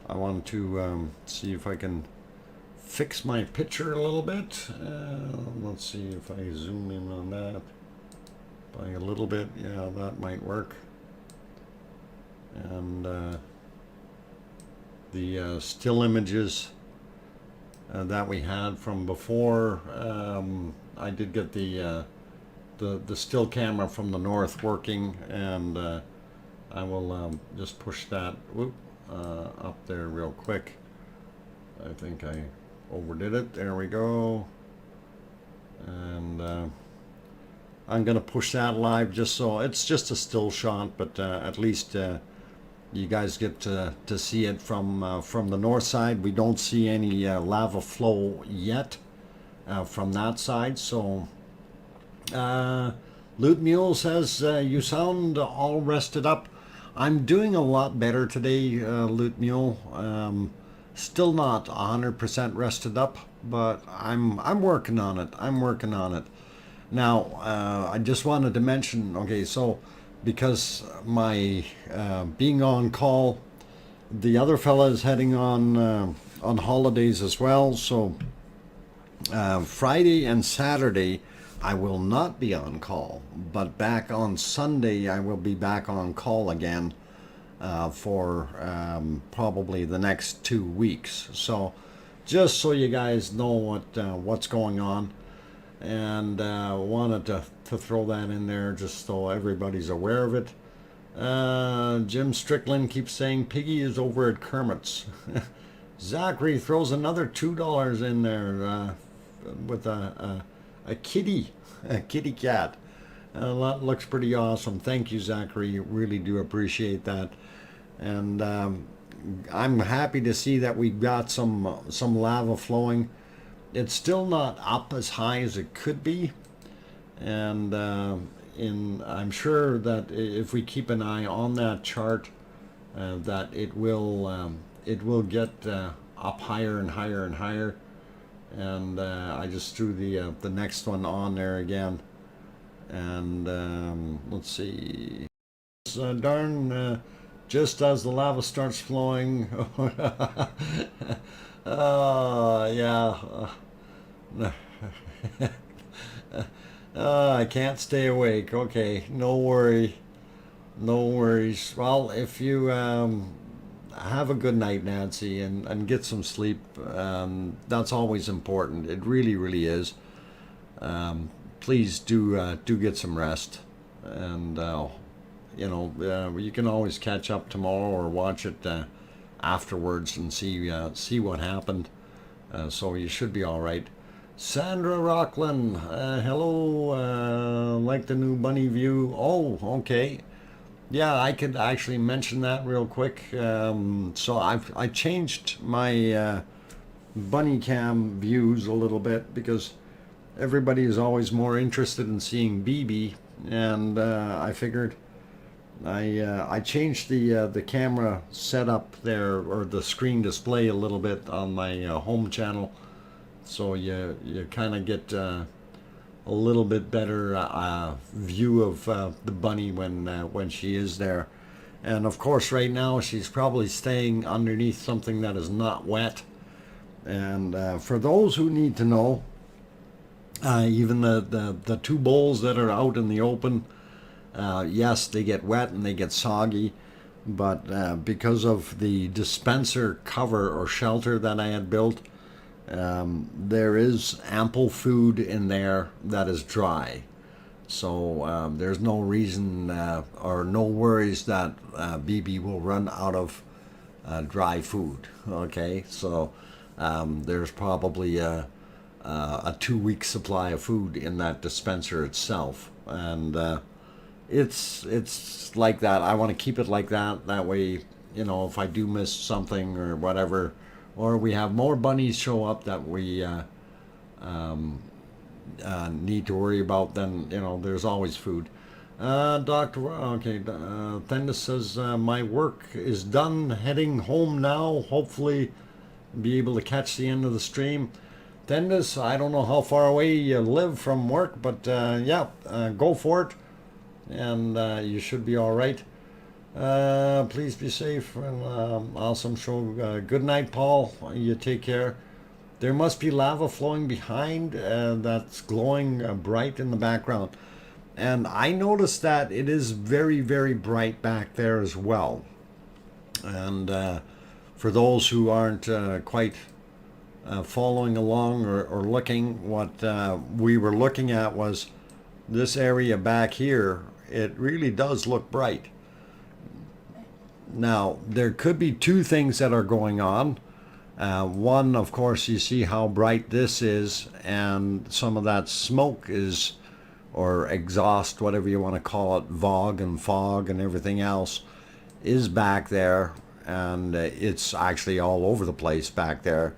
Speaker 1: I want to see if I can fix my picture a little bit. Let's see if I zoom in on that by a little bit. Yeah, that might work. And the still images that we had from before, I did get the still camera from the north working, and I will just push that up there real quick. I think I overdid it. There we go. And I'm gonna push that live, just so it's just a still shot, but at least you guys get to see it from the north side. We don't see any lava flow yet from that side. So Loot Mule says you sound all rested up. I'm doing a lot better today, Loot Mule. Still not 100% rested up, but I'm working on it. I'm working on it. Now, I just wanted to mention, okay, so because my being on call, the other fella is heading on holidays as well, so Friday and Saturday I will not be on call, but back on Sunday I will be back on call again for probably the next 2 weeks. So just so you guys know what's going on, and wanted to throw that in there just so everybody's aware of it. Jim Strickland keeps saying Piggy is over at Kermit's. Zachary throws another $2 in there with a kitty cat. That looks pretty awesome. Thank you, Zachary. Really do appreciate that. And I'm happy to see that we got some lava flowing. It's still not up as high as it could be, and I'm sure that if we keep an eye on that chart, that it will get up higher and higher and higher. And I just threw the next one on there again, and let's see. Just as the lava starts flowing. Yeah. I can't stay awake. Okay, no worries. Well, if you have a good night, Nancy, and get some sleep, that's always important. It really, really is. Please do get some rest, and you can always catch up tomorrow or watch it afterwards and see what happened. So you should be all right. Sandra Rockland, hello. Like the new bunny view. Oh, okay. Yeah, I could actually mention that real quick. So I changed my bunny cam views a little bit because everybody is always more interested in seeing BB, and I figured I changed the camera setup there, or the screen display, a little bit on my home channel, so you kind of get a little bit better view of the bunny when she is there. And of course, right now she's probably staying underneath something that is not wet. And for those who need to know, even the two bowls that are out in the open, yes, they get wet and they get soggy, but because of the dispenser cover or shelter that I had built, there is ample food in there that is dry. So there's no reason or no worries that BB will run out of dry food. Okay, so there's probably a 2 week supply of food in that dispenser itself, and it's like that. I want to keep it like that. That way, you know, if I do miss something or whatever, or we have more bunnies show up that we need to worry about, then, you know, there's always food. Thendis says, my work is done, heading home now. Hopefully be able to catch the end of the stream. Thendis, I don't know how far away you live from work, but go for it, and you should be all right. Please be safe, and awesome show. Good night, Paul. You take care. There must be lava flowing behind that's glowing bright in the background. And I noticed that it is very, very bright back there as well. And for those who aren't quite following along or looking, what we were looking at was this area back here. It really does look bright. Now, there could be two things that are going on. One, of course, you see how bright this is, and some of that smoke is, or exhaust, whatever you want to call it, VOG and fog and everything else, is back there, and it's actually all over the place back there.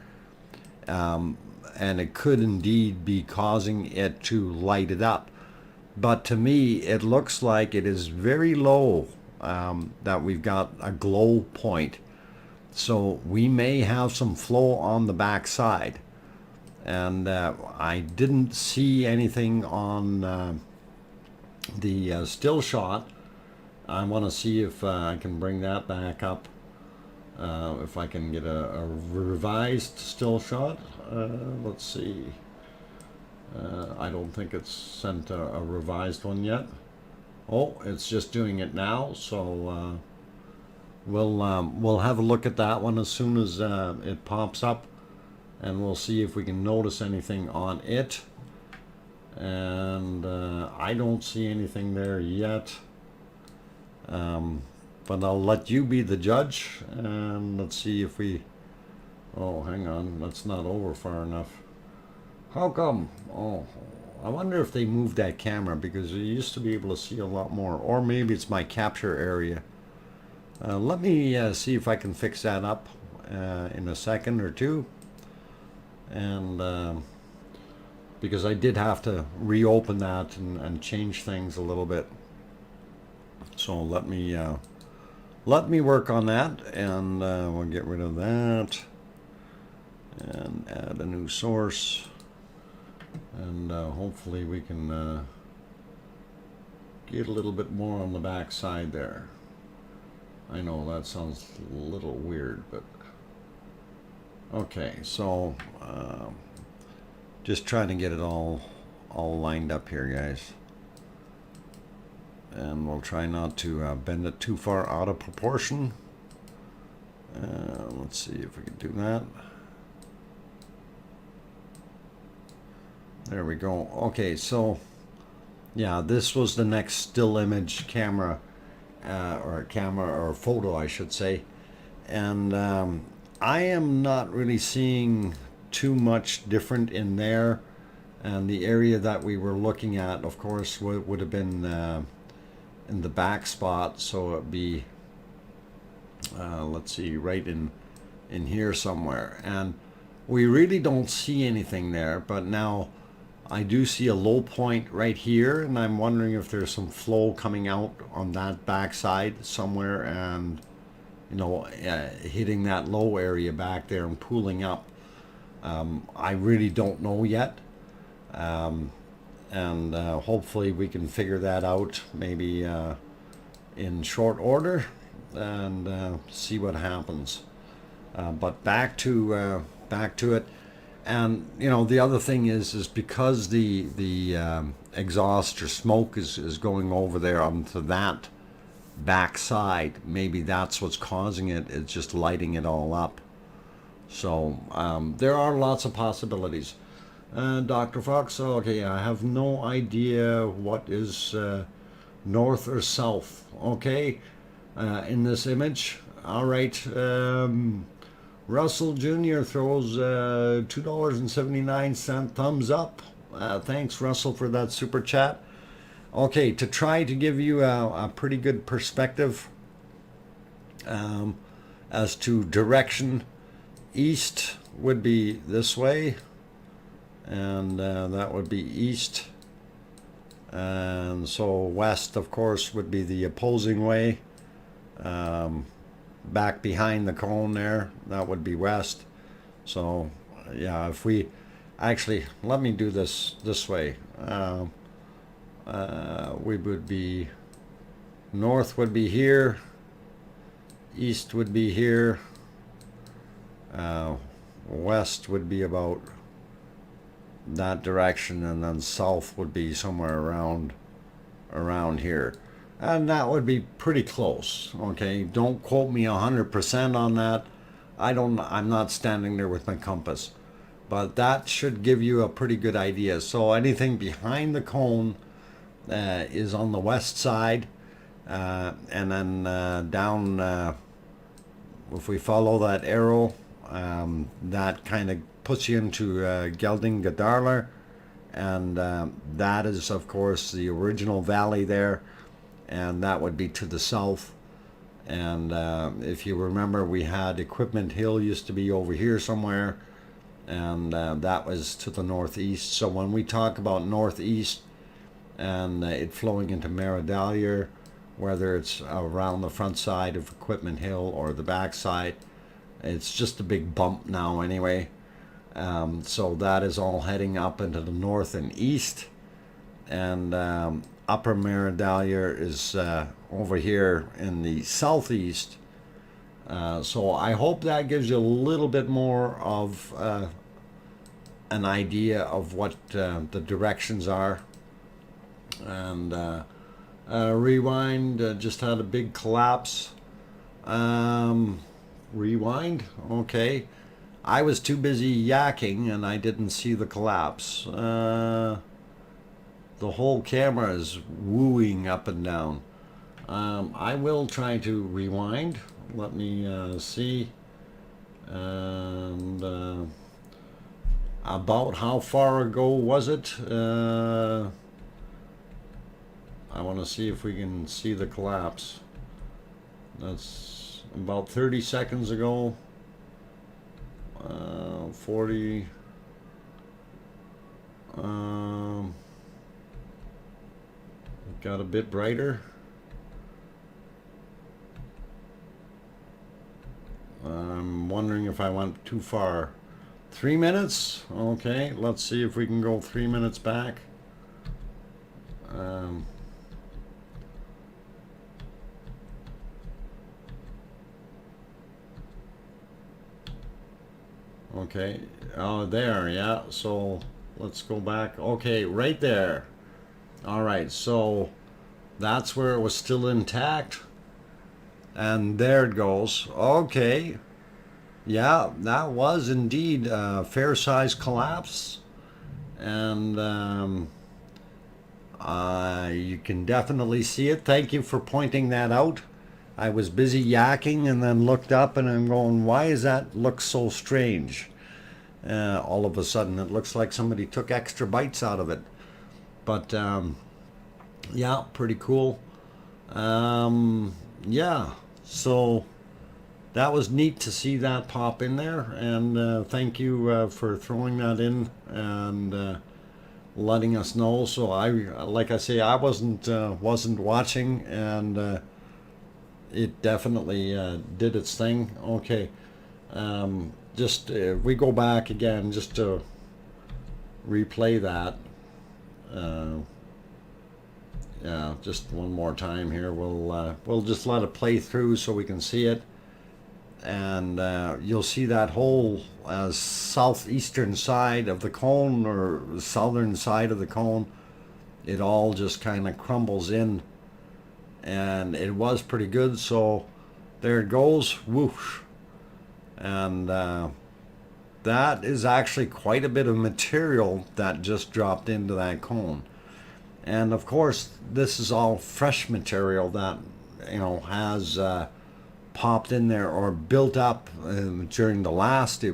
Speaker 1: And it could indeed be causing it to light it up. But to me, it looks like it is very low, that we've got a glow point. So we may have some flow on the back side. And I didn't see anything on the still shot. I want to see if I can bring that back up. If I can get a revised still shot. Let's see. I don't think it's sent a revised one yet. Oh, it's just doing it now. So we'll have a look at that one as soon as it pops up, and we'll see if we can notice anything on it. And I don't see anything there yet, but I'll let you be the judge, and let's see if we... Oh, hang on, that's not over far enough. How come? Oh, I wonder if they moved that camera, because you used to be able to see a lot more, or maybe it's my capture area. Let me see if I can fix that up in a second or two. And because I did have to reopen that and change things a little bit. So let me work on that, and we'll get rid of that and add a new source, and hopefully we can get a little bit more on the back side there. I know that sounds a little weird, but okay. So just trying to get it all lined up here, guys, and we'll try not to bend it too far out of proportion. Let's see if we can do that. There we go. Okay, so yeah, this was the next still image camera, or photo, I should say. And I am not really seeing too much different in there. And the area that we were looking at, of course, would have been in the back spot, so it'd be let's see, right in here somewhere. And we really don't see anything there, but now I do see a low point right here, and I'm wondering if there's some flow coming out on that backside somewhere, and you know, hitting that low area back there and pooling up. I really don't know yet, and hopefully we can figure that out maybe in short order, and see what happens. But back to it. And you know, the other thing is because the exhaust or smoke is going over there onto that backside, maybe that's what's causing it. It's just lighting it all up. So there are lots of possibilities. Dr. Fox, okay, I have no idea what is north or south. Okay, in this image. All right. Russell Jr. throws $2.79 thumbs up. Thanks, Russell, for that super chat. Okay, to try to give you a pretty good perspective as to direction, east would be this way, and that would be east. And so west, of course, would be the opposing way. Back behind the cone there, that would be west. So yeah, if we actually, let me do this way. We would be, north would be here, east would be here, west would be about that direction, and then south would be somewhere around here. And that would be pretty close. Okay, don't quote me 100% on that. I'm not standing there with my compass, but that should give you a pretty good idea. So anything behind the cone is on the west side, and then down, if we follow that arrow, that kind of puts you into Geldingadarlar, and that is, of course, the original valley there. And that would be to the south. And if you remember, we had Equipment Hill used to be over here somewhere, and that was to the northeast. So when we talk about northeast and it flowing into Maradaljar, whether it's around the front side of Equipment Hill or the back side, it's just a big bump now anyway. So that is all heading up into the north and east, and Upper Maradaljar is over here in the southeast. So I hope that gives you a little bit more of an idea of what the directions are. And rewind, just had a big collapse. Rewind, okay. I was too busy yakking and I didn't see the collapse. The whole camera is wooing up and down. I will try to rewind. Let me see. And about how far ago was it? I want to see if we can see the collapse. That's about 30 seconds ago. 40. Got a bit brighter. I'm wondering if I went too far. 3 minutes? Okay, let's see if we can go 3 minutes back. Okay, oh there, yeah, so let's go back. Okay, right there. All right, so that's where it was still intact, and there it goes. Okay, yeah, that was indeed a fair-sized collapse, and you can definitely see it. Thank you for pointing that out. I was busy yakking and then looked up and I'm going, why does that look so strange? All of a sudden it looks like somebody took extra bites out of it. But yeah, pretty cool. Yeah, so that was neat to see that pop in there, and thank you for throwing that in and letting us know. So like I say, I wasn't watching, and it definitely did its thing. Okay, just we go back again just to replay that. Uh, yeah, just one more time here. We'll just let it play through so we can see it, and you'll see that whole southeastern side of the cone, or southern side of the cone. It all just kind of crumbles in, and it was pretty good. So there it goes, whoosh, and that is actually quite a bit of material that just dropped into that cone. And of course, this is all fresh material that has popped in there or built up during the last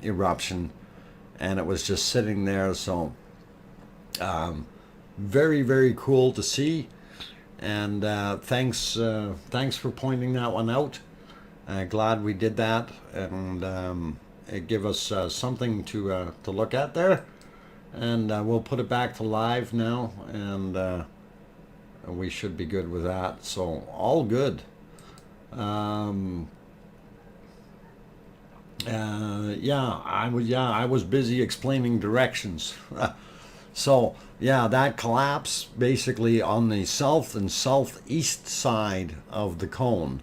Speaker 1: eruption, and it was just sitting there. So very, very cool to see, and thanks for pointing that one out. Glad we did that, and it gave us something to look at there. And we'll put it back to live now, and we should be good with that. So all good. I was busy explaining directions. So yeah, that collapse basically on the south and southeast side of the cone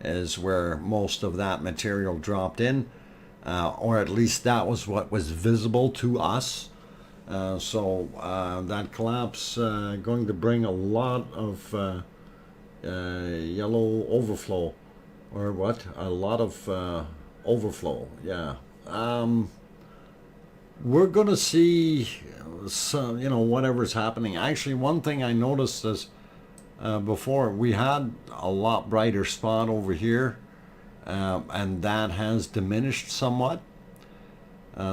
Speaker 1: is where most of that material dropped in, or at least that was what was visible to us. So that collapse going to bring a lot of yellow overflow, or what? A lot of overflow. Yeah. We're going to see some, whatever's happening. Actually, one thing I noticed is before we had a lot brighter spot over here, and that has diminished somewhat.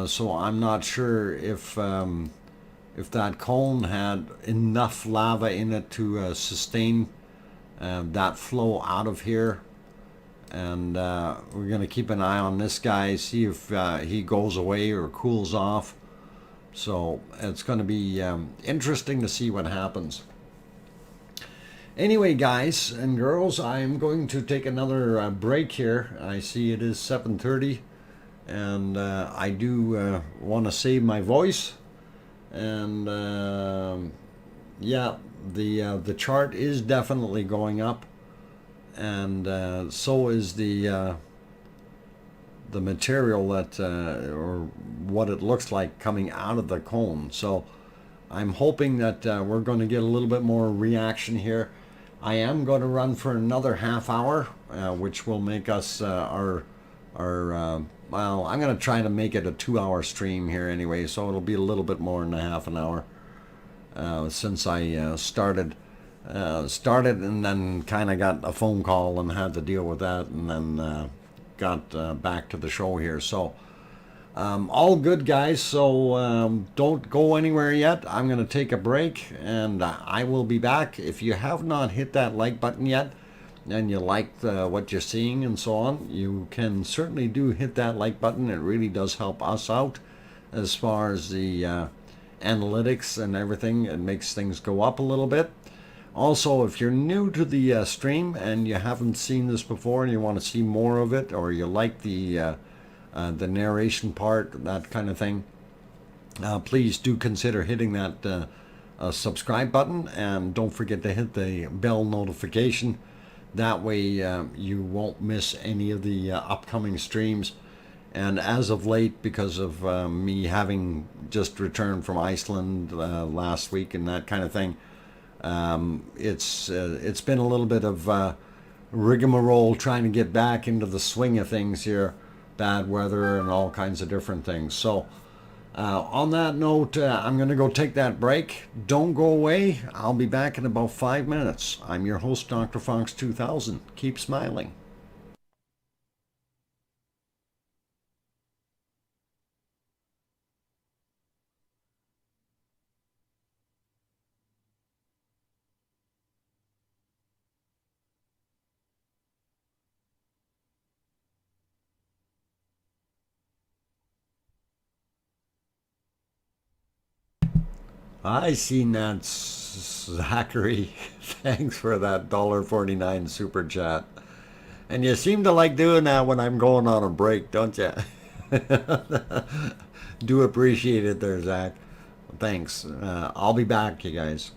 Speaker 1: So I'm not sure if that cone had enough lava in it to sustain that flow out of here. And we're going to keep an eye on this guy, see if he goes away or cools off. So it's going to be interesting to see what happens. Anyway, guys and girls, I'm going to take another break here. I see it is 7:30, and I do want to save my voice. And yeah, the chart is definitely going up, and so is the material that or what it looks like coming out of the cone. So I'm hoping that we're going to get a little bit more reaction here. I am going to run for another half hour, which will make us our well, I'm going to try to make it a 2-hour stream here anyway, so it'll be a little bit more than a half an hour since I started and then kind of got a phone call and had to deal with that, and then got back to the show here. So all good, guys. So don't go anywhere yet. I'm going to take a break, and I will be back. If you have not hit that like button yet and you like what you're seeing and so on, you can certainly do hit that like button. It really does help us out as far as the analytics and everything. It makes things go up a little bit. Also, if you're new to the stream and you haven't seen this before and you want to see more of it, or you like the narration part, that kind of thing, please do consider hitting that subscribe button, and don't forget to hit the bell notification. That way you won't miss any of the upcoming streams. And as of late, because of me having just returned from Iceland last week and that kind of thing, it's been a little bit of rigmarole trying to get back into the swing of things here. Bad weather and all kinds of different things. So on that note, I'm going to go take that break. Don't go away. I'll be back in about 5 minutes. I'm your host, DrFox2000. Keep smiling. I seen that, Zachary. Thanks for that $1.49 super chat. And you seem to like doing that when I'm going on a break, don't you? Do appreciate it there, Zach. Thanks. I'll be back, you guys.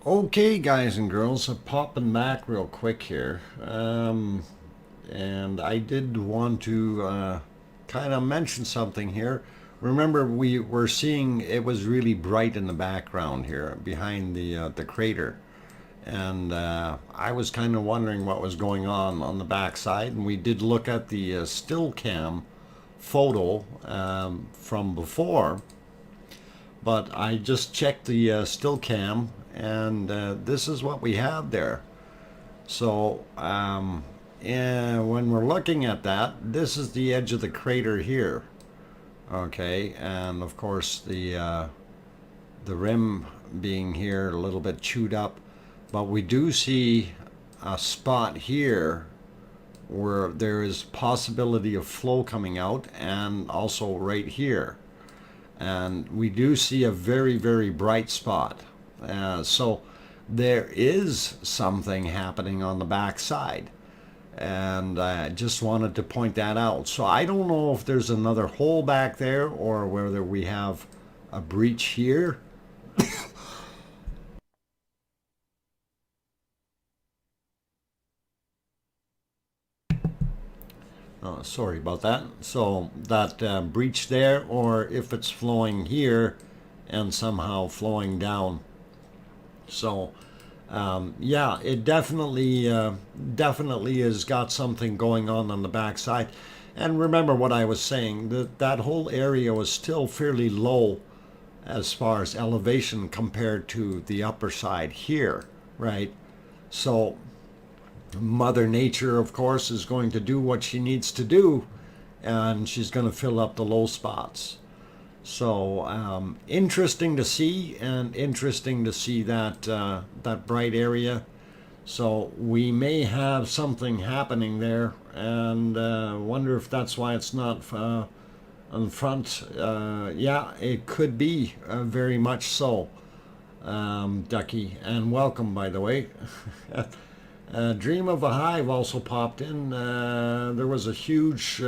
Speaker 1: Okay, guys and girls, popping back real quick here. And I did want to kind of mention something here. Remember, we were seeing it was really bright in the background here behind the crater, and I was kind of wondering what was going on the backside. And we did look at the still cam photo from before, but I just checked the still cam, and this is what we have there. So and when we're looking at that, this is the edge of the crater here. Okay, and of course the rim being here a little bit chewed up, but we do see a spot here where there is possibility of flow coming out, and also right here, and we do see a very bright spot. So there is something happening on the back side, and I just wanted to point that out. So I don't know if there's another hole back there or whether we have a breach here. sorry about that. So that breach there, or if it's flowing here and somehow flowing down. So yeah, it definitely has got something going on the backside. And remember what I was saying, that whole area was still fairly low as far as elevation compared to the upper side here, right? So Mother Nature, of course, is going to do what she needs to do, and she's going to fill up the low spots. So interesting to see, and interesting to see that that bright area. So we may have something happening there, and wonder if that's why it's not on front. Yeah, it could be very much so, Ducky. And welcome, by the way. Dream of a Hive also popped in. There was a huge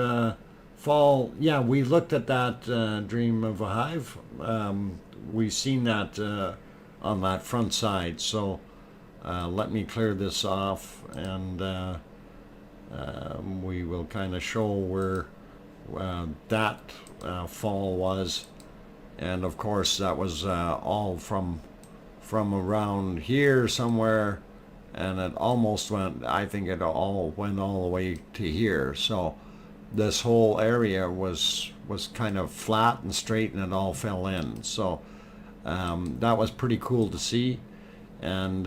Speaker 1: fall. Yeah, we looked at that Dream of a Hive. We've seen that on that front side. So let me clear this off, and we will kind of show where that fall was. And of course that was all from around here somewhere, and it almost went, I think it all went all the way to here. So this whole area was kind of flat and straight, and it all fell in. So that was pretty cool to see. And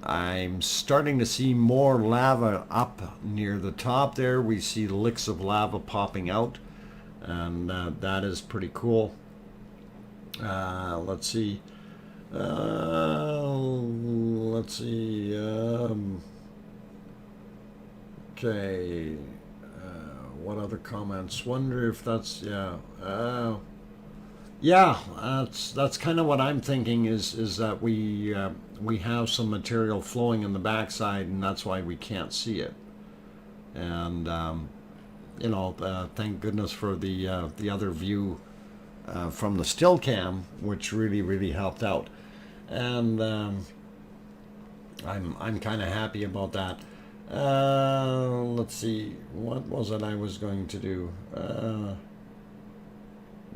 Speaker 1: I'm starting to see more lava up near the top there. We see licks of lava popping out, and that is pretty cool. Let's see. Okay. What other comments? Wonder if that's, yeah. Yeah, that's kind of what I'm thinking, is that we have some material flowing in the backside, and that's why we can't see it. And you know, thank goodness for the other view from the still cam, which really helped out. And I'm kind of happy about that. Let's see, what was it I was going to do?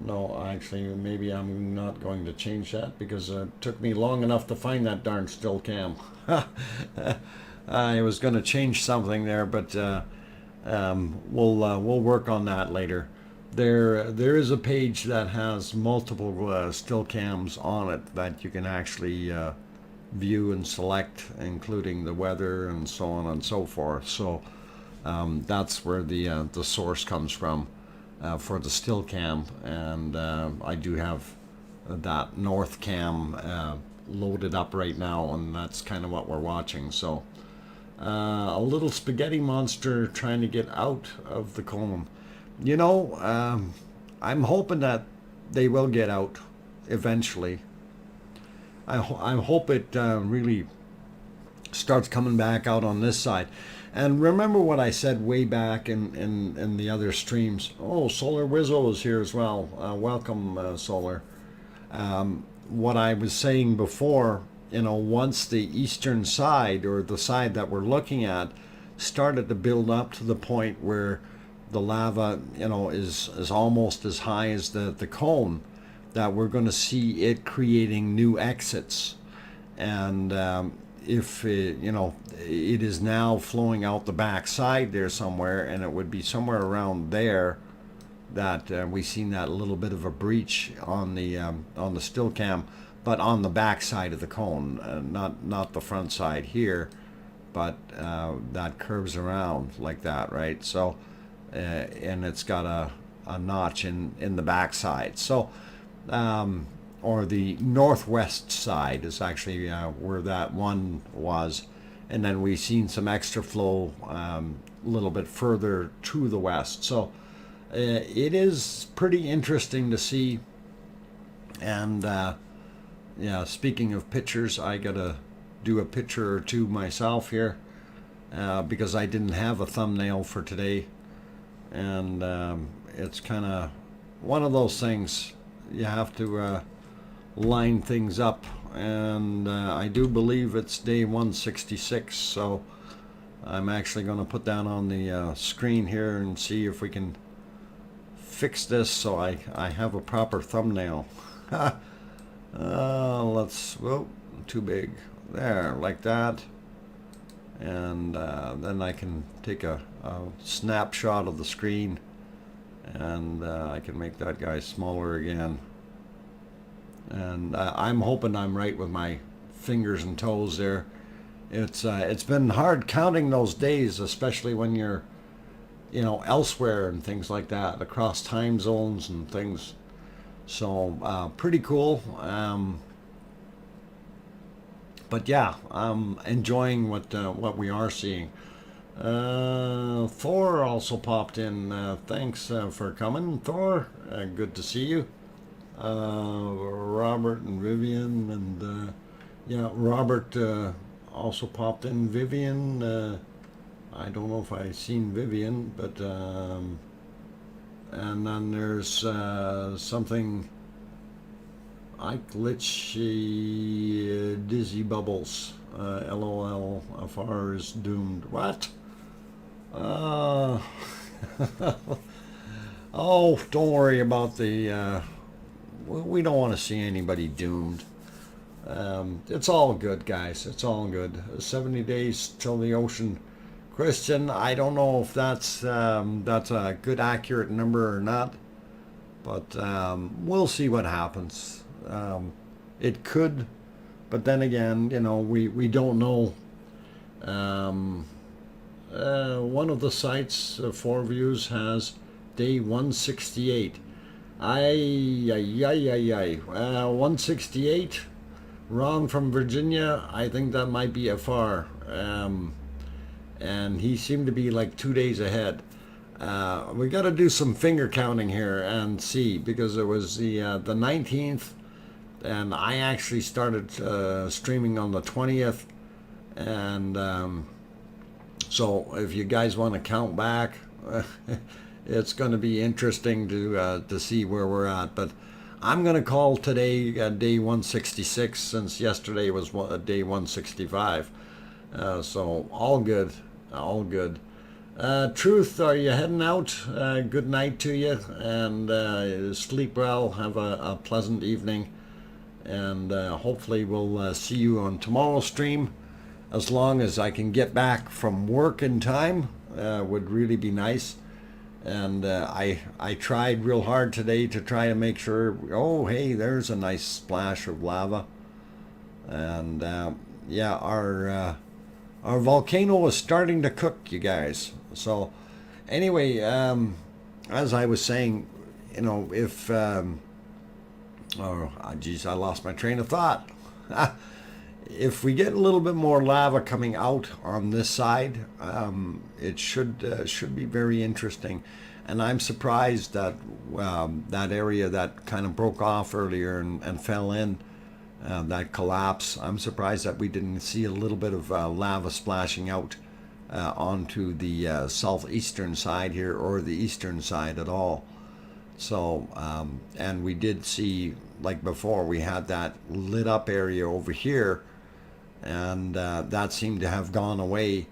Speaker 1: No, actually, maybe I'm not going to change that, because it took me long enough to find that darn still cam. I was going to change something there, but we'll work on that later. There is a page that has multiple still cams on it that you can actually view and select, including the weather and so on and so forth. So that's where the source comes from for the still cam, and I do have that north cam loaded up right now, and that's kind of what we're watching. So a little spaghetti monster trying to get out of the cone. You know, I'm hoping that they will get out eventually. I hope it really starts coming back out on this side. And remember what I said way back in the other streams. Oh, Solar Wizzo is here as well. Welcome, Solar. What I was saying before, you know, once the eastern side, or the side that we're looking at, started to build up to the point where the lava, you know, is almost as high as the cone, that we're going to see it creating new exits. And if it, you know, it is now flowing out the back side there somewhere, and it would be somewhere around there that we've seen that little bit of a breach on the still cam, but on the back side of the cone, not the front side here, but that curves around like that, right? So and it's got a notch in the back side. So or the northwest side is actually where that one was, and then we've seen some extra flow a little bit further to the west. So it is pretty interesting to see. And yeah, speaking of pictures, I gotta do a picture or two myself here because I didn't have a thumbnail for today, and it's kind of one of those things. You have to line things up, and I do believe it's day 166, so I'm actually going to put that on the screen here and see if we can fix this so I have a proper thumbnail. Let's, whoa, too big. There, like that. And then I can take a snapshot of the screen, and I can make that guy smaller again. And I'm hoping I'm right with my fingers and toes there. It's been hard counting those days, especially when you're, you know, elsewhere and things like that, across time zones and things. So pretty cool. But yeah, I'm enjoying what we are seeing. Thor also popped in. Thanks for coming, Thor. Good to see you. Robert and Vivian, and yeah, Robert also popped in. Vivian, I don't know if I seen Vivian, but and then there's something. I glitchy dizzy bubbles. LOL. FR is doomed. What? Oh, don't worry about the. We don't want to see anybody doomed. It's all good, guys. It's all good. 70 days till the ocean. Christian, I don't know if that's a good accurate number or not, but we'll see what happens. It could, but then again, you know, we don't know. One of the sites, 4Views, has day 168. 168. Ron from Virginia, I think that might be FR. And he seemed to be like 2 days ahead. We got to do some finger counting here and see, because it was the 19th, and I actually started streaming on the 20th, and so if you guys want to count back, it's going to be interesting to see where we're at. But I'm going to call today day 166, since yesterday was day 165. So all good, all good. Truth, are you heading out? Good night to you, and sleep well. Have a pleasant evening, and hopefully we'll see you on tomorrow's stream. As long as I can get back from work in time, would really be nice. And I tried real hard today to try to make sure. Oh, hey, there's a nice splash of lava, and yeah, our volcano is starting to cook, you guys. So anyway, as I was saying, you know, if oh geez, I lost my train of thought. If we get a little bit more lava coming out on this side, it should be very interesting. And I'm surprised that that area that kind of broke off earlier and fell in, that collapse, I'm surprised that we didn't see a little bit of lava splashing out onto the southeastern side here, or the eastern side at all. So, and we did see, like before, we had that lit up area over here, and that seemed to have gone away.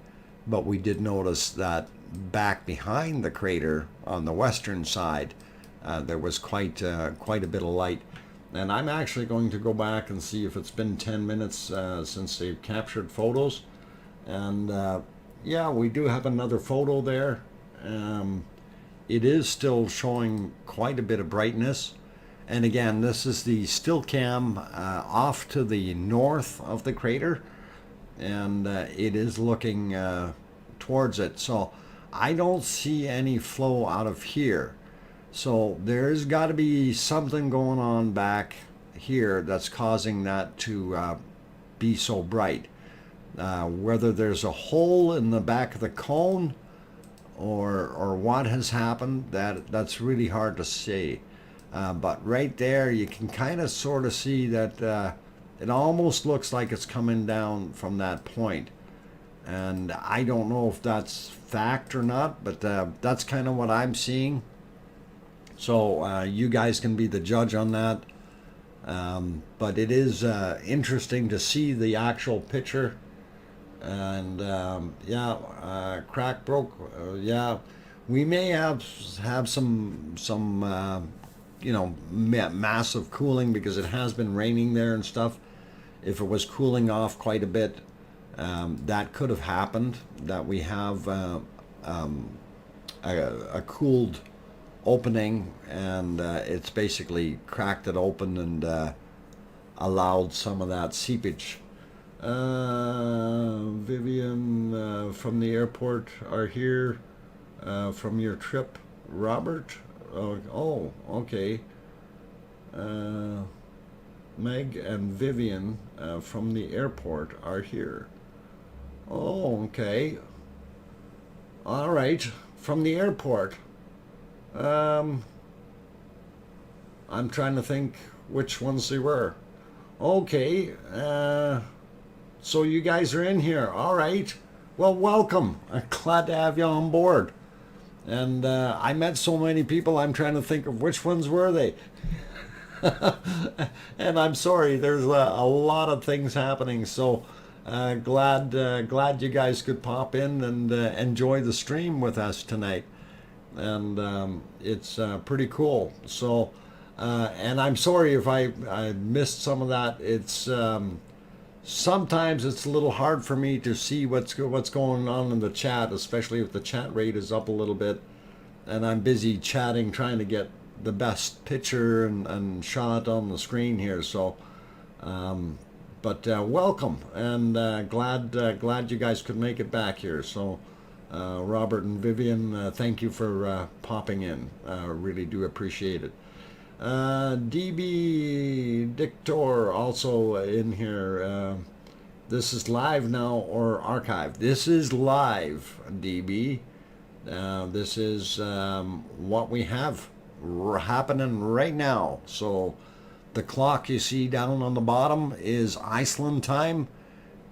Speaker 1: But we did notice that back behind the crater on the western side, there was quite a bit of light. And I'm actually going to go back and see if it's been 10 minutes since they've captured photos. And yeah, we do have another photo there. It is still showing quite a bit of brightness. And again, this is the still cam off to the north of the crater, and it is looking towards it. So I don't see any flow out of here. So there's got to be something going on back here that's causing that to be so bright. Whether there's a hole in the back of the cone, or what has happened, that's really hard to say. But right there, you can kind of sort of see that it almost looks like it's coming down from that point. And I don't know if that's fact or not, but that's kind of what I'm seeing. So you guys can be the judge on that. But it is interesting to see the actual picture. And yeah, crack broke. Yeah, we may have some you know, massive cooling because it has been raining there and stuff. If it was cooling off quite a bit, that could have happened. That we have a cooled opening, and it's basically cracked it open and allowed some of that seepage. Vivian from the airport are here from your trip. Robert? Oh, okay. Meg and Vivian from the airport are here. Oh, okay. All right. From the airport. I'm trying to think which ones they were. Okay. So you guys are in here. All right. Well, welcome. I'm glad to have you on board. And I met so many people, I'm trying to think of which ones were they. And I'm sorry, there's a lot of things happening. So glad you guys could pop in and enjoy the stream with us tonight. And it's pretty cool. So, and I'm sorry if I missed some of that. It's sometimes it's a little hard for me to see what's going on in the chat, especially if the chat rate is up a little bit, and I'm busy chatting, trying to get the best picture and shot on the screen here. So, but welcome, and glad you guys could make it back here. So, Robert and Vivian, thank you for popping in. Really do appreciate it. DB Dictor also in here. This is live now or archive? This is live, DB. This is what we have happening right now. So the clock you see down on the bottom is Iceland time.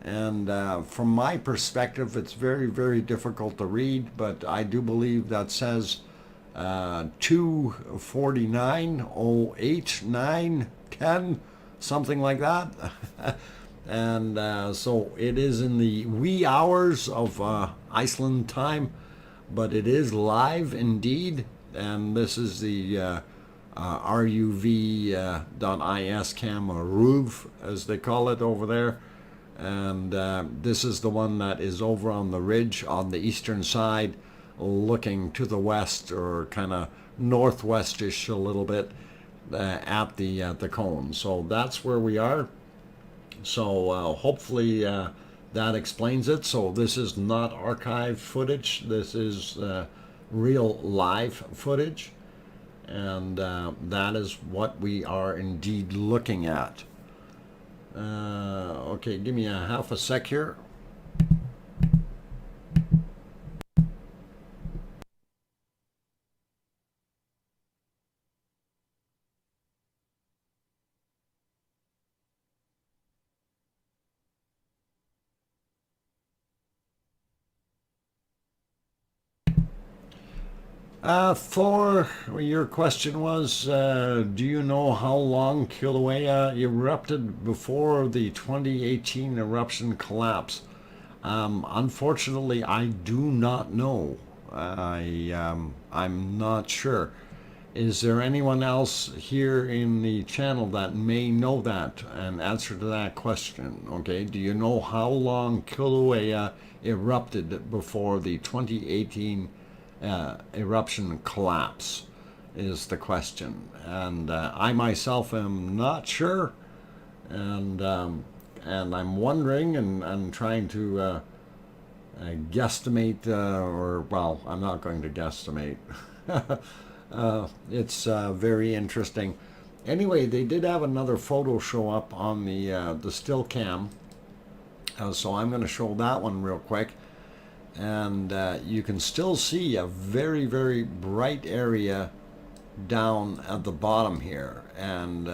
Speaker 1: And from my perspective, it's very, very difficult to read, but I do believe that says 2:49, 08, 9, 10, something like that. And so it is in the wee hours of Iceland time, but it is live indeed. And this is the RUV.IS cam, or RUV as they call it over there. And this is the one that is over on the ridge on the eastern side, looking to the west, or kind of northwestish a little bit at the cone. So that's where we are. So hopefully that explains it. So this is not archive footage. This is real live footage. And that is what we are indeed looking at. Okay, give me a half a sec here. Thor, your question was, do you know how long Kilauea erupted before the 2018 eruption collapse? Unfortunately, I do not know. I'm not sure. Is there anyone else here in the channel that may know that and answer to that question? Okay, do you know how long Kilauea erupted before the 2018 eruption collapse is the question. And I myself am not sure, and I'm wondering and trying to guesstimate, or well, I'm not going to guesstimate. It's very interesting. Anyway, they did have another photo show up on the still cam, so I'm going to show that one real quick. And you can still see a very, very bright area down at the bottom here. And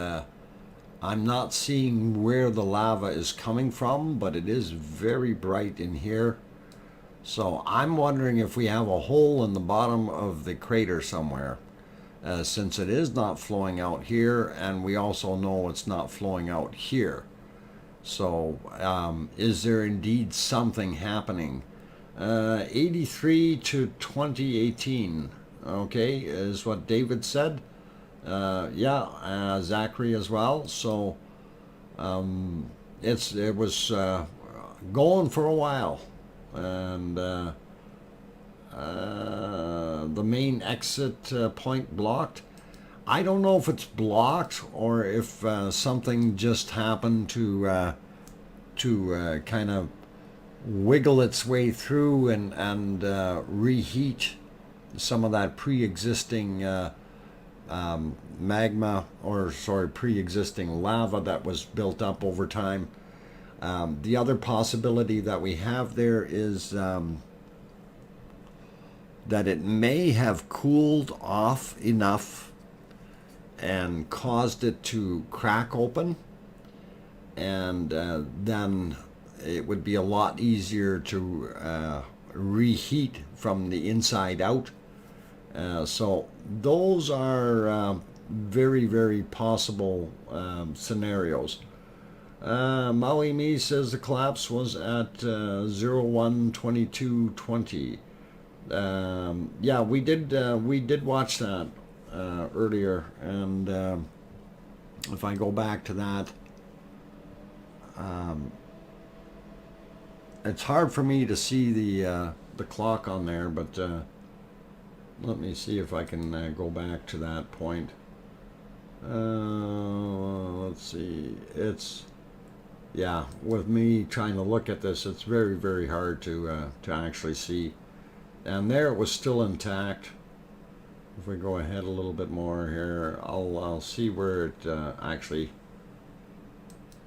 Speaker 1: I'm not seeing where the lava is coming from, but it is very bright in here. So I'm wondering if we have a hole in the bottom of the crater somewhere, since it is not flowing out here, and we also know it's not flowing out here. So, is there indeed something happening? 83 to 2018, okay, is what David said. Yeah, Zachary as well. So, it was going for a while, and the main exit point blocked. I don't know if it's blocked or if something just happened to kind of wiggle its way through and reheat some of that pre-existing magma, or sorry, pre-existing lava that was built up over time. The other possibility that we have there is that it may have cooled off enough and caused it to crack open, and then it would be a lot easier to reheat from the inside out. So those are very, very possible scenarios. Maui Me says the collapse was at 01/22/20. Yeah, we did watch that earlier, and if I go back to that, it's hard for me to see the clock on there, but let me see if I can go back to that point. Let's see. Yeah, with me trying to look at this, it's very, very hard to actually see. And there it was still intact. If we go ahead a little bit more here, I'll see where it actually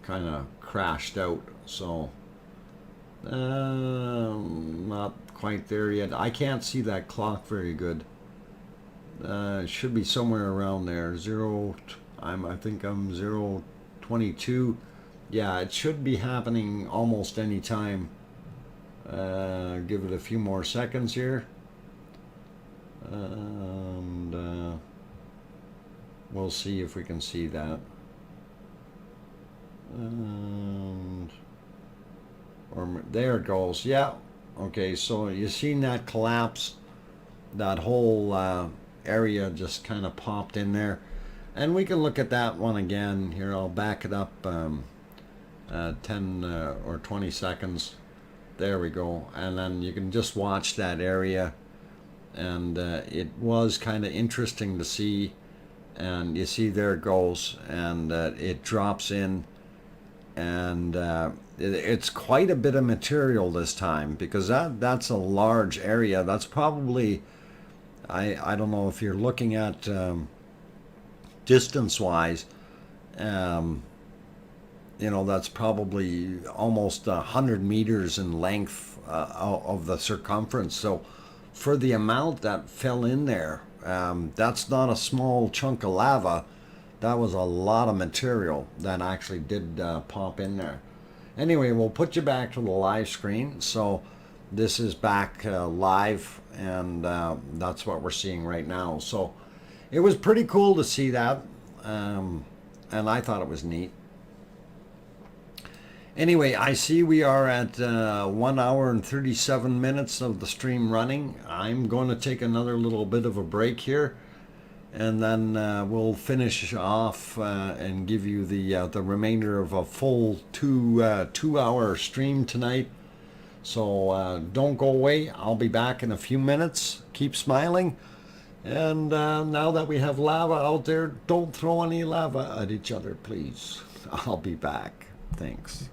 Speaker 1: kind of crashed out. So not quite there yet. I can't see that clock very good. It should be somewhere around there. I think I'm 0:22. Yeah, it should be happening almost any time. Give it a few more seconds here, and we'll see if we can see that. And, or there it goes. Yeah. Okay, so you seen that collapse? That whole area just kind of popped in there, and we can look at that one again here. I'll back it up 10 or 20 seconds. There we go, and then you can just watch that area, and it was kind of interesting to see. And you see there it goes, and it drops in, and it's quite a bit of material this time, because that's a large area. That's probably, I don't know if you're looking at distance wise, that's probably almost 100 meters in length of the circumference. So for the amount that fell in there, that's not a small chunk of lava. That was a lot of material that actually did pop in there. Anyway, we'll put you back to the live screen. So this is back live, and that's what we're seeing right now. So it was pretty cool to see that, and I thought it was neat. Anyway, I see we are at 1 hour and 37 minutes of the stream running. I'm going to take another little bit of a break here, and then we'll finish off and give you the remainder of a full two-hour stream tonight. So don't go away. I'll be back in a few minutes. Keep smiling. And now that we have lava out there, don't throw any lava at each other, please. I'll be back. Thanks.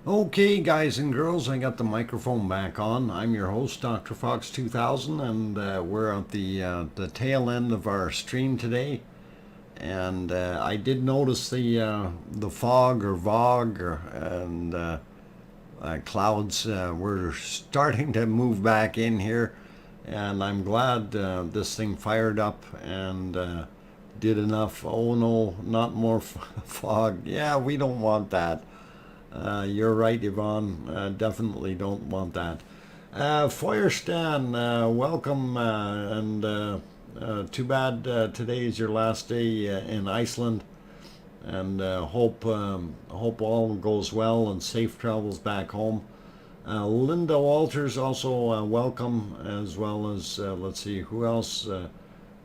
Speaker 1: Okay, guys and girls, I got the microphone back on. I'm your host, DrFox2000, and we're at the tail end of our stream today. And I did notice the fog or VOG and clouds were starting to move back in here, and I'm glad this thing fired up and did enough. Oh no, not more fog. Yeah, we don't want that. You're right, Yvonne. Definitely don't want that. Feuerstan, welcome, and too bad today is your last day in Iceland, and hope all goes well and safe travels back home. Linda Walters also welcome, as well as let's see who else.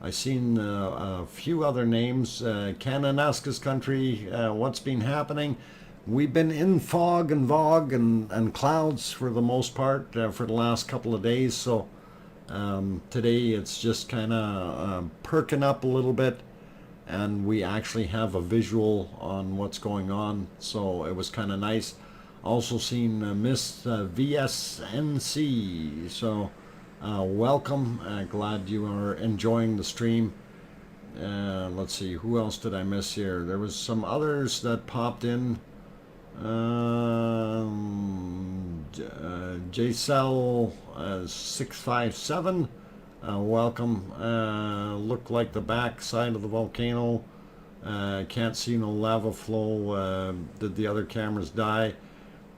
Speaker 1: I seen a few other names. Kananaskis country. What's been happening? We've been in fog and VOG and clouds for the most part for the last couple of days. So today it's just kind of perking up a little bit, and we actually have a visual on what's going on. So it was kind of nice. Also seen Miss VSNC. So welcome. Glad you are enjoying the stream. Let's see, who else did I miss here? There was some others that popped in. JCell 657, welcome. Look like the back side of the volcano. Can't see no lava flow. Did the other cameras die?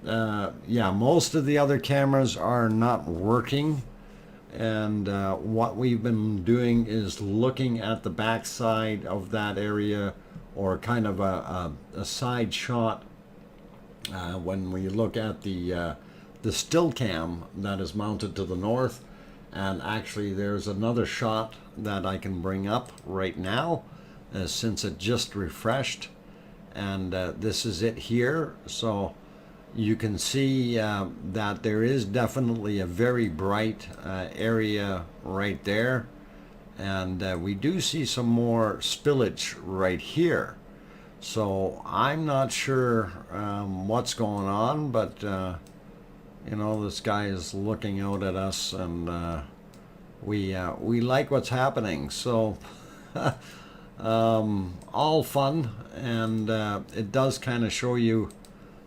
Speaker 1: Yeah, most of the other cameras are not working, and what we've been doing is looking at the back side of that area, or kind of a side shot. When we look at the still cam that is mounted to the north, and actually there's another shot that I can bring up right now since it just refreshed, and this is it here. So you can see that there is definitely a very bright area right there, and we do see some more spillage right here. So I'm not sure what's going on, but you know, this guy is looking out at us, and we like what's happening. So all fun, and it does kind of show you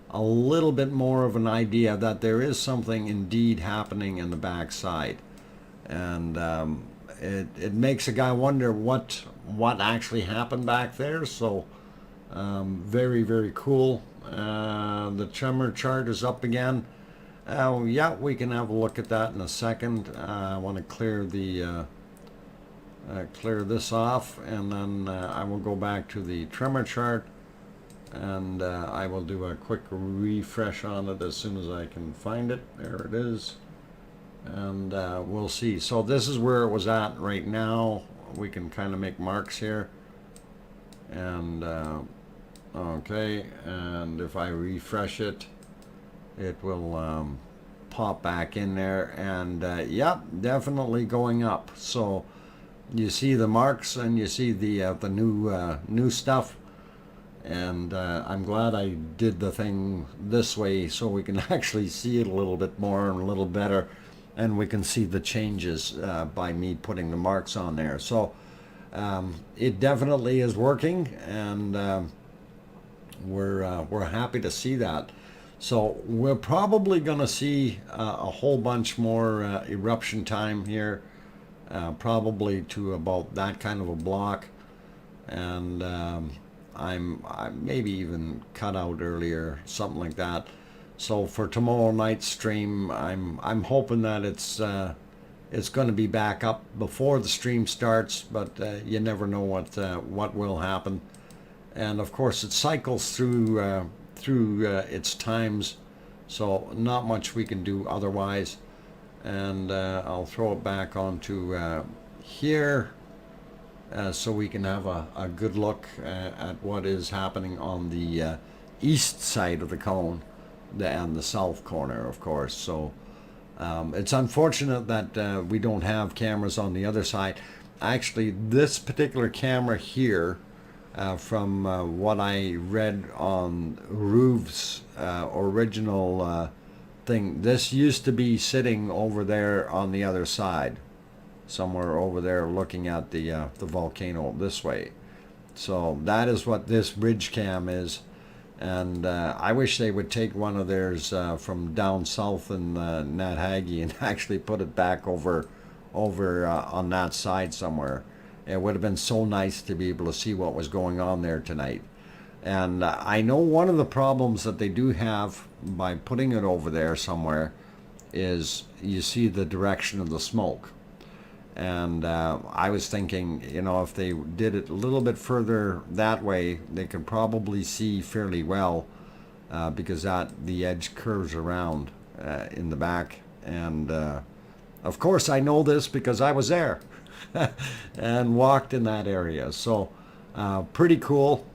Speaker 1: a little bit more of an idea that there is something indeed happening in the backside, and it makes a guy wonder what actually happened back there. So. Very, very cool. The tremor chart is up again. Yeah, we can have a look at that in a second. I want to clear this off, and then I will go back to the tremor chart, and I will do a quick refresh on it as soon as I can find it. There it is, and we'll see. So this is where it was at right now. We can kind of make marks here, and okay, and if I refresh it, it will pop back in there, and yep, definitely going up. So you see the marks, and you see the new stuff, and I'm glad I did the thing this way so we can actually see it a little bit more and a little better, and we can see the changes by me putting the marks on there. So it definitely is working, and we're happy to see that. So we're probably going to see a whole bunch more eruption time here, probably to about that kind of a block, and I maybe even cut out earlier, something like that. So for tomorrow night's stream, I'm hoping that it's going to be back up before the stream starts, but you never know what will happen. And of course, it cycles through its times, so not much we can do otherwise. And I'll throw it back onto here, so we can have a good look at what is happening on the east side of the cone, and the south corner, of course. So it's unfortunate that we don't have cameras on the other side. Actually, this particular camera here from what I read on Roof's original thing. This used to be sitting over there on the other side, somewhere over there, looking at the volcano this way. So that is what this ridge cam is. And I wish they would take one of theirs from down south in Nat Hagee and actually put it back over on that side somewhere. It would have been so nice to be able to see what was going on there tonight. And I know one of the problems that they do have by putting it over there somewhere is you see the direction of the smoke. And I was thinking, you know, if they did it a little bit further that way, they could probably see fairly well because the edge curves around in the back. And of course, I know this because I was there and walked in that area. So pretty cool.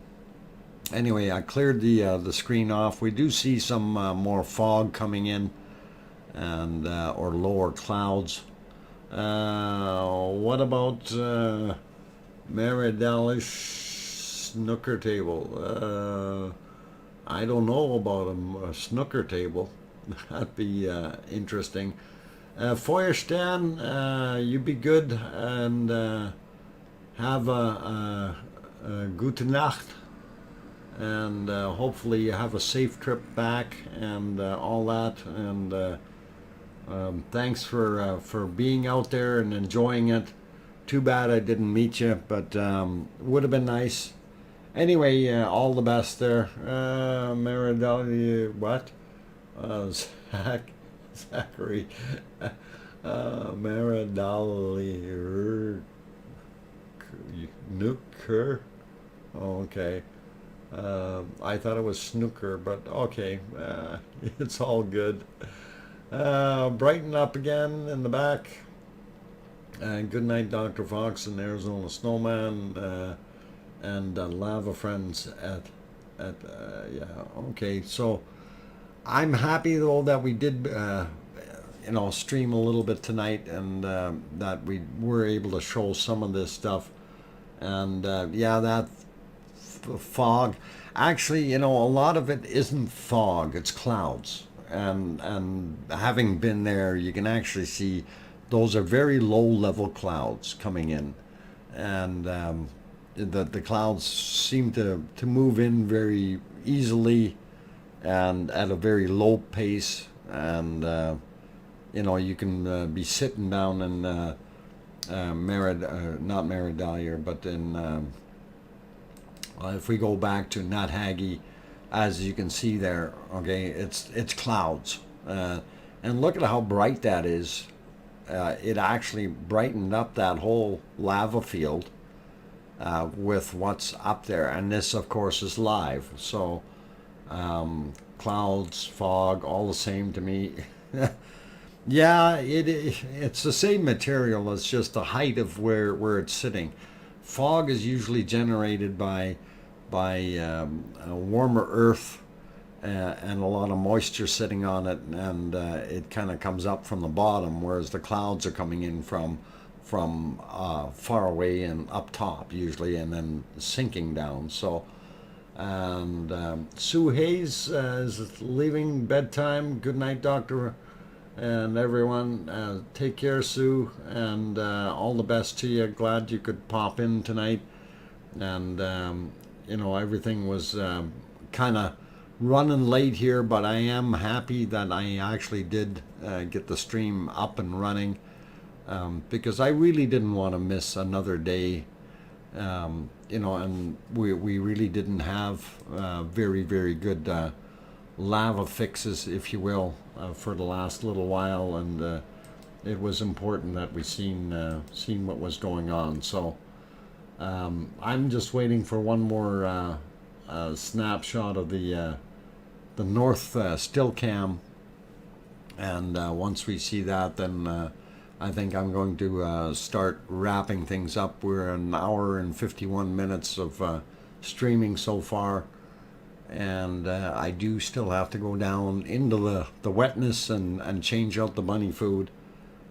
Speaker 1: Anyway, I cleared the screen off. We do see some more fog coming in, and or lower clouds. What about Maridalish snooker table? I don't know about a snooker table. That'd be interesting. Feuerstein, you be good and have a gute Nacht, and hopefully you have a safe trip back and all that. And thanks for being out there and enjoying it. Too bad I didn't meet you, but would have been nice. Anyway, all the best there. Maridali, what? Zachary. Maridali Nooker. Oh, okay. I thought it was snooker, but okay. It's all good. Brighten up again in the back. Good night, Dr. Fox and Arizona Snowman, and Lava Friends at yeah. Okay, so I'm happy though that we did you know, stream a little bit tonight, and that we were able to show some of this stuff. And yeah, that fog. Actually, you know, a lot of it isn't fog; it's clouds. And having been there, you can actually see those are very low level clouds coming in, and the clouds seem to move in very easily and at a very low pace. And you know, you can be sitting down in not Meridalia, but in if we go back to Nat Hagee, as you can see there, okay, it's clouds, and look at how bright that is. It actually brightened up that whole lava field with what's up there, and this of course is live. So clouds, fog, all the same to me. Yeah, it's the same material. It's just the height of where it's sitting. Fog is usually generated by warmer earth and a lot of moisture sitting on it, and it kind of comes up from the bottom, whereas the clouds are coming in from far away and up top usually, and then sinking down. So, and Sue Hayes is leaving bedtime. Good night, Doctor, and everyone. Take care, Sue, and all the best to you. Glad you could pop in tonight, and you know, everything was kind of running late here, but I am happy that I actually did get the stream up and running, because I really didn't want to miss another day. You know, and we really didn't have very, very good lava fixes, if you will, for the last little while, and it was important that we seen what was going on. So I'm just waiting for one more snapshot of the north still cam, and once we see that, then I think I'm going to start wrapping things up. We're an hour and 51 minutes of streaming so far, and I do still have to go down into the wetness and change out the bunny food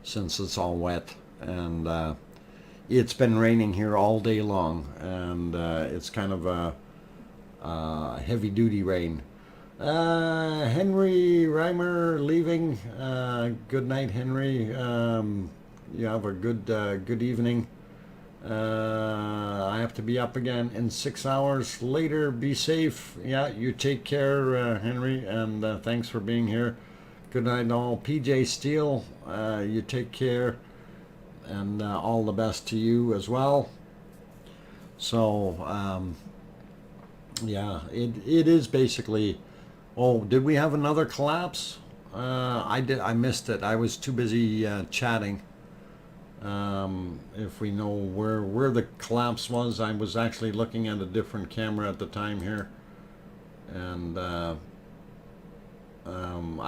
Speaker 1: since it's all wet. And it's been raining here all day long, and it's kind of a heavy duty rain. Henry Reimer leaving. Good night, Henry. You have a good evening. I have to be up again in 6 hours later. Be safe. Yeah, you take care, Henry, and thanks for being here. Good night, all. PJ Steele, you take care, and all the best to you as well. So, yeah, it is basically. Oh, did we have another collapse? I missed it. I was too busy chatting. If we know where the collapse was, I was actually looking at a different camera at the time here, and I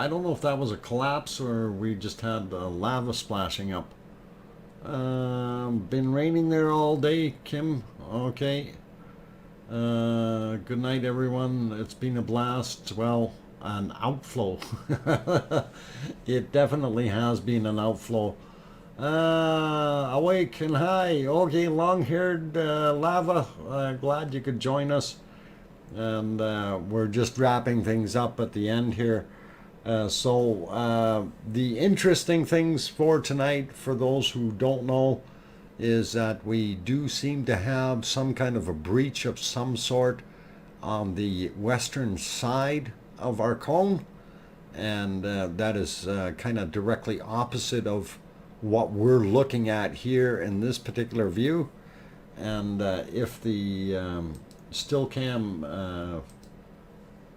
Speaker 1: don't know if that was a collapse or we just had lava splashing up. Been raining there all day, Kim. Okay. Good night, everyone. It's been a blast. Well, an outflow. It definitely has been an outflow. Awake and hi. Okay, long-haired lava. Glad you could join us. And we're just wrapping things up at the end here. So the interesting things for tonight, for those who don't know, is that we do seem to have some kind of a breach of some sort on the western side of our cone, and that is kind of directly opposite of what we're looking at here in this particular view. And if the still cam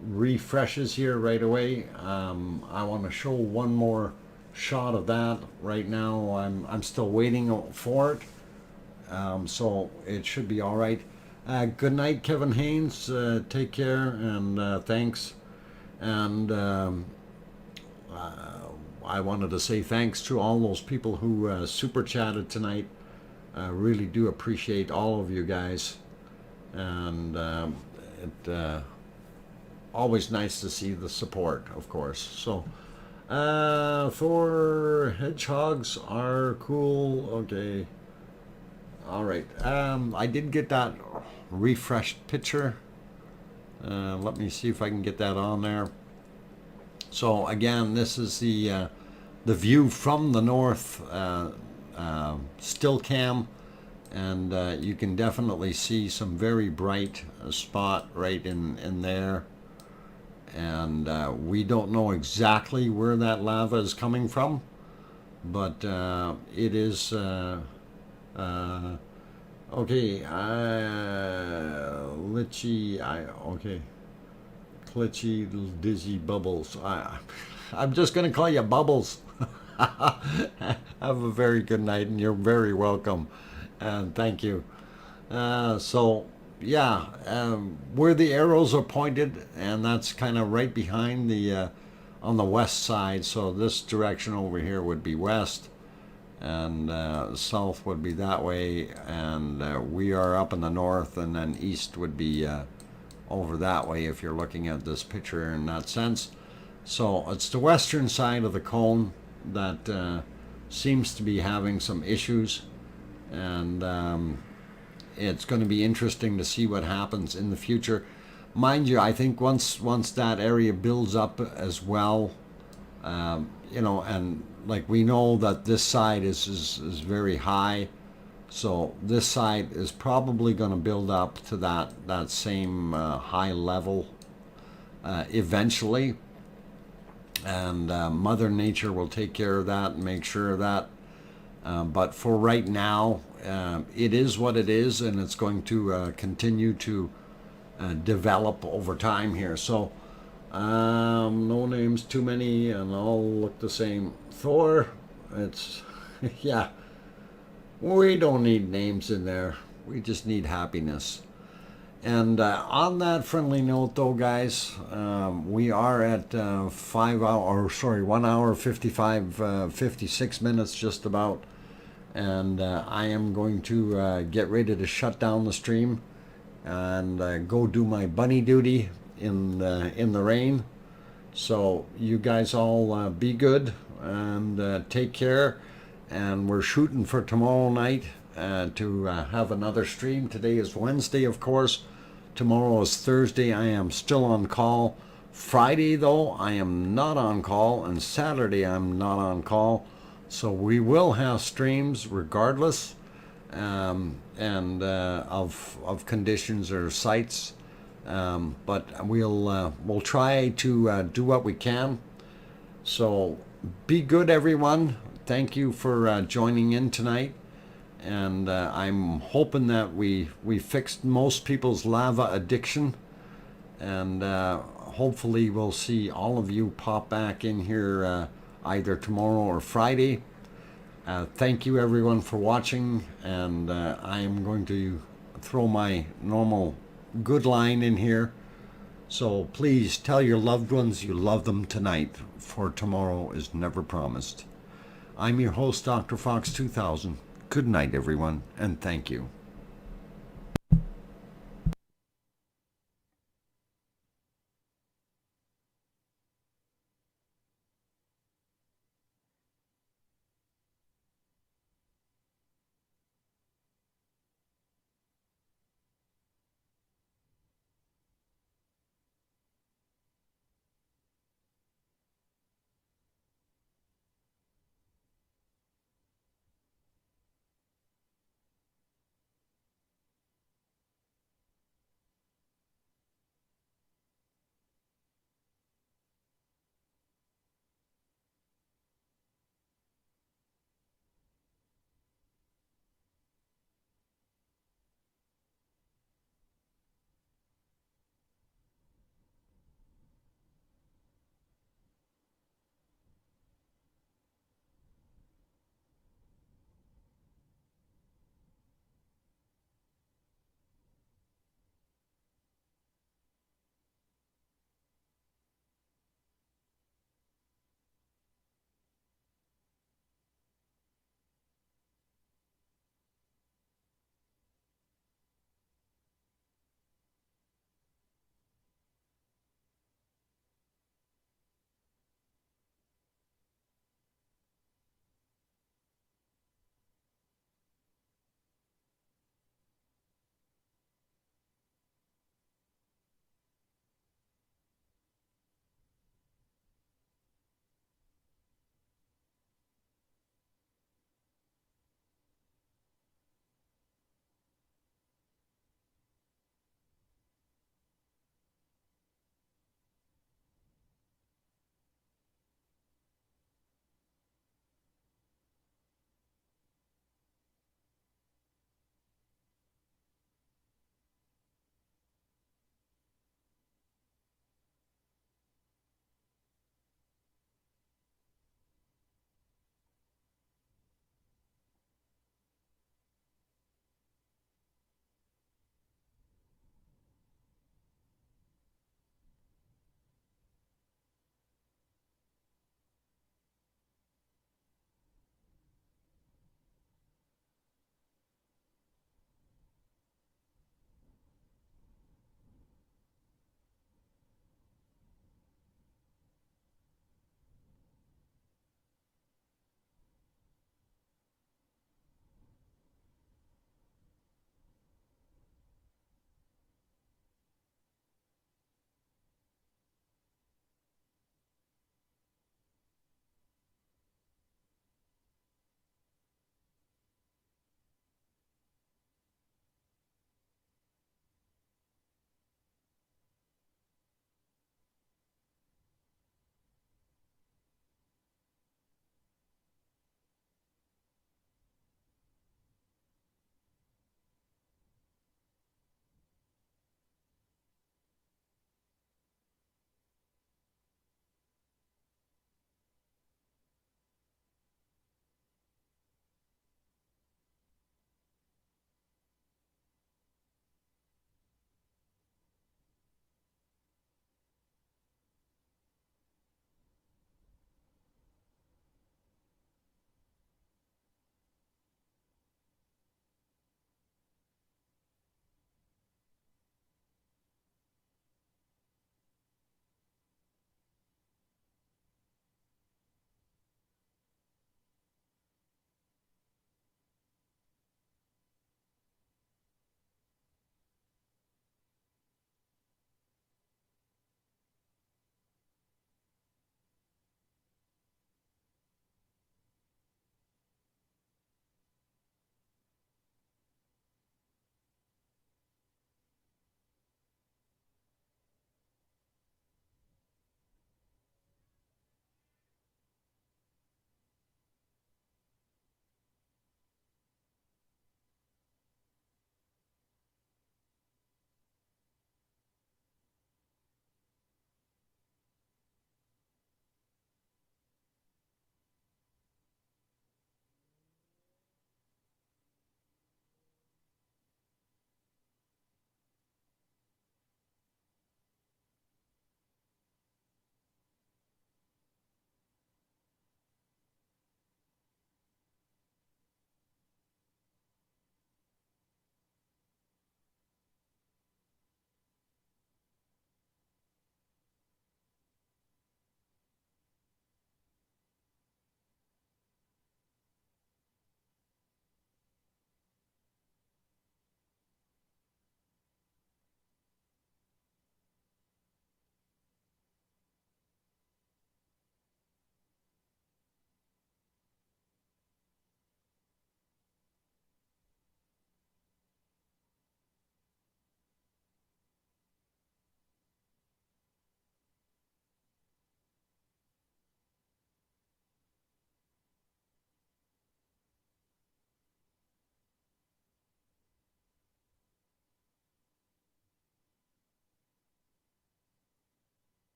Speaker 1: refreshes here right away, I want to show one more shot of that. Right now I'm still waiting for it, so it should be all right. Good night, Kevin Haynes. Take care, and thanks. And I wanted to say thanks to all those people who super chatted tonight. I really do appreciate all of you guys, and always nice to see the support, of course. So Thor hedgehogs are cool. Okay, all right. I did get that refreshed picture. Let me see if I can get that on there. So again, this is the view from the north, still cam, and you can definitely see some very bright spot right in there. And we don't know exactly where that lava is coming from, but it is okay. Okay. Glitchy, dizzy bubbles. I'm just going to call you Bubbles. Have a very good night, and you're very welcome. And thank you. So, yeah, where the arrows are pointed, and that's kind of right behind the, on the west side. So this direction over here would be west, and south would be that way. And we are up in the north, and then east would be over that way if you're looking at this picture in that sense. So it's the western side of the cone that seems to be having some issues, and it's going to be interesting to see what happens in the future. Mind you, I think once that area builds up as well, you know, and like we know that this side is very high. So this side is probably going to build up to that same high level eventually, and Mother Nature will take care of that and make sure of that. But for right now, it is what it is, and it's going to continue to develop over time here. So no names, too many, and all look the same. Thor, it's yeah. We don't need names in there. We just need happiness. And on that friendly note, though, guys, we are at 1 hour 56 minutes just about, and I am going to get ready to shut down the stream and go do my bunny duty in the rain. So you guys all be good and take care. And we're shooting for tomorrow night, to have another stream. Today is Wednesday, of course. Tomorrow is Thursday. I am still on call. Friday, though, I am not on call, and Saturday I'm not on call. So we will have streams regardless, and of conditions or sites. But we'll try to do what we can. So be good, everyone. Thank you for joining in tonight. And I'm hoping that we fixed most people's lava addiction, and hopefully we'll see all of you pop back in here either tomorrow or Friday. Thank you everyone for watching, and I am going to throw my normal good line in here. So please tell your loved ones you love them tonight, for tomorrow is never promised. I'm your host, DrFox2000. Good night, everyone, and thank you.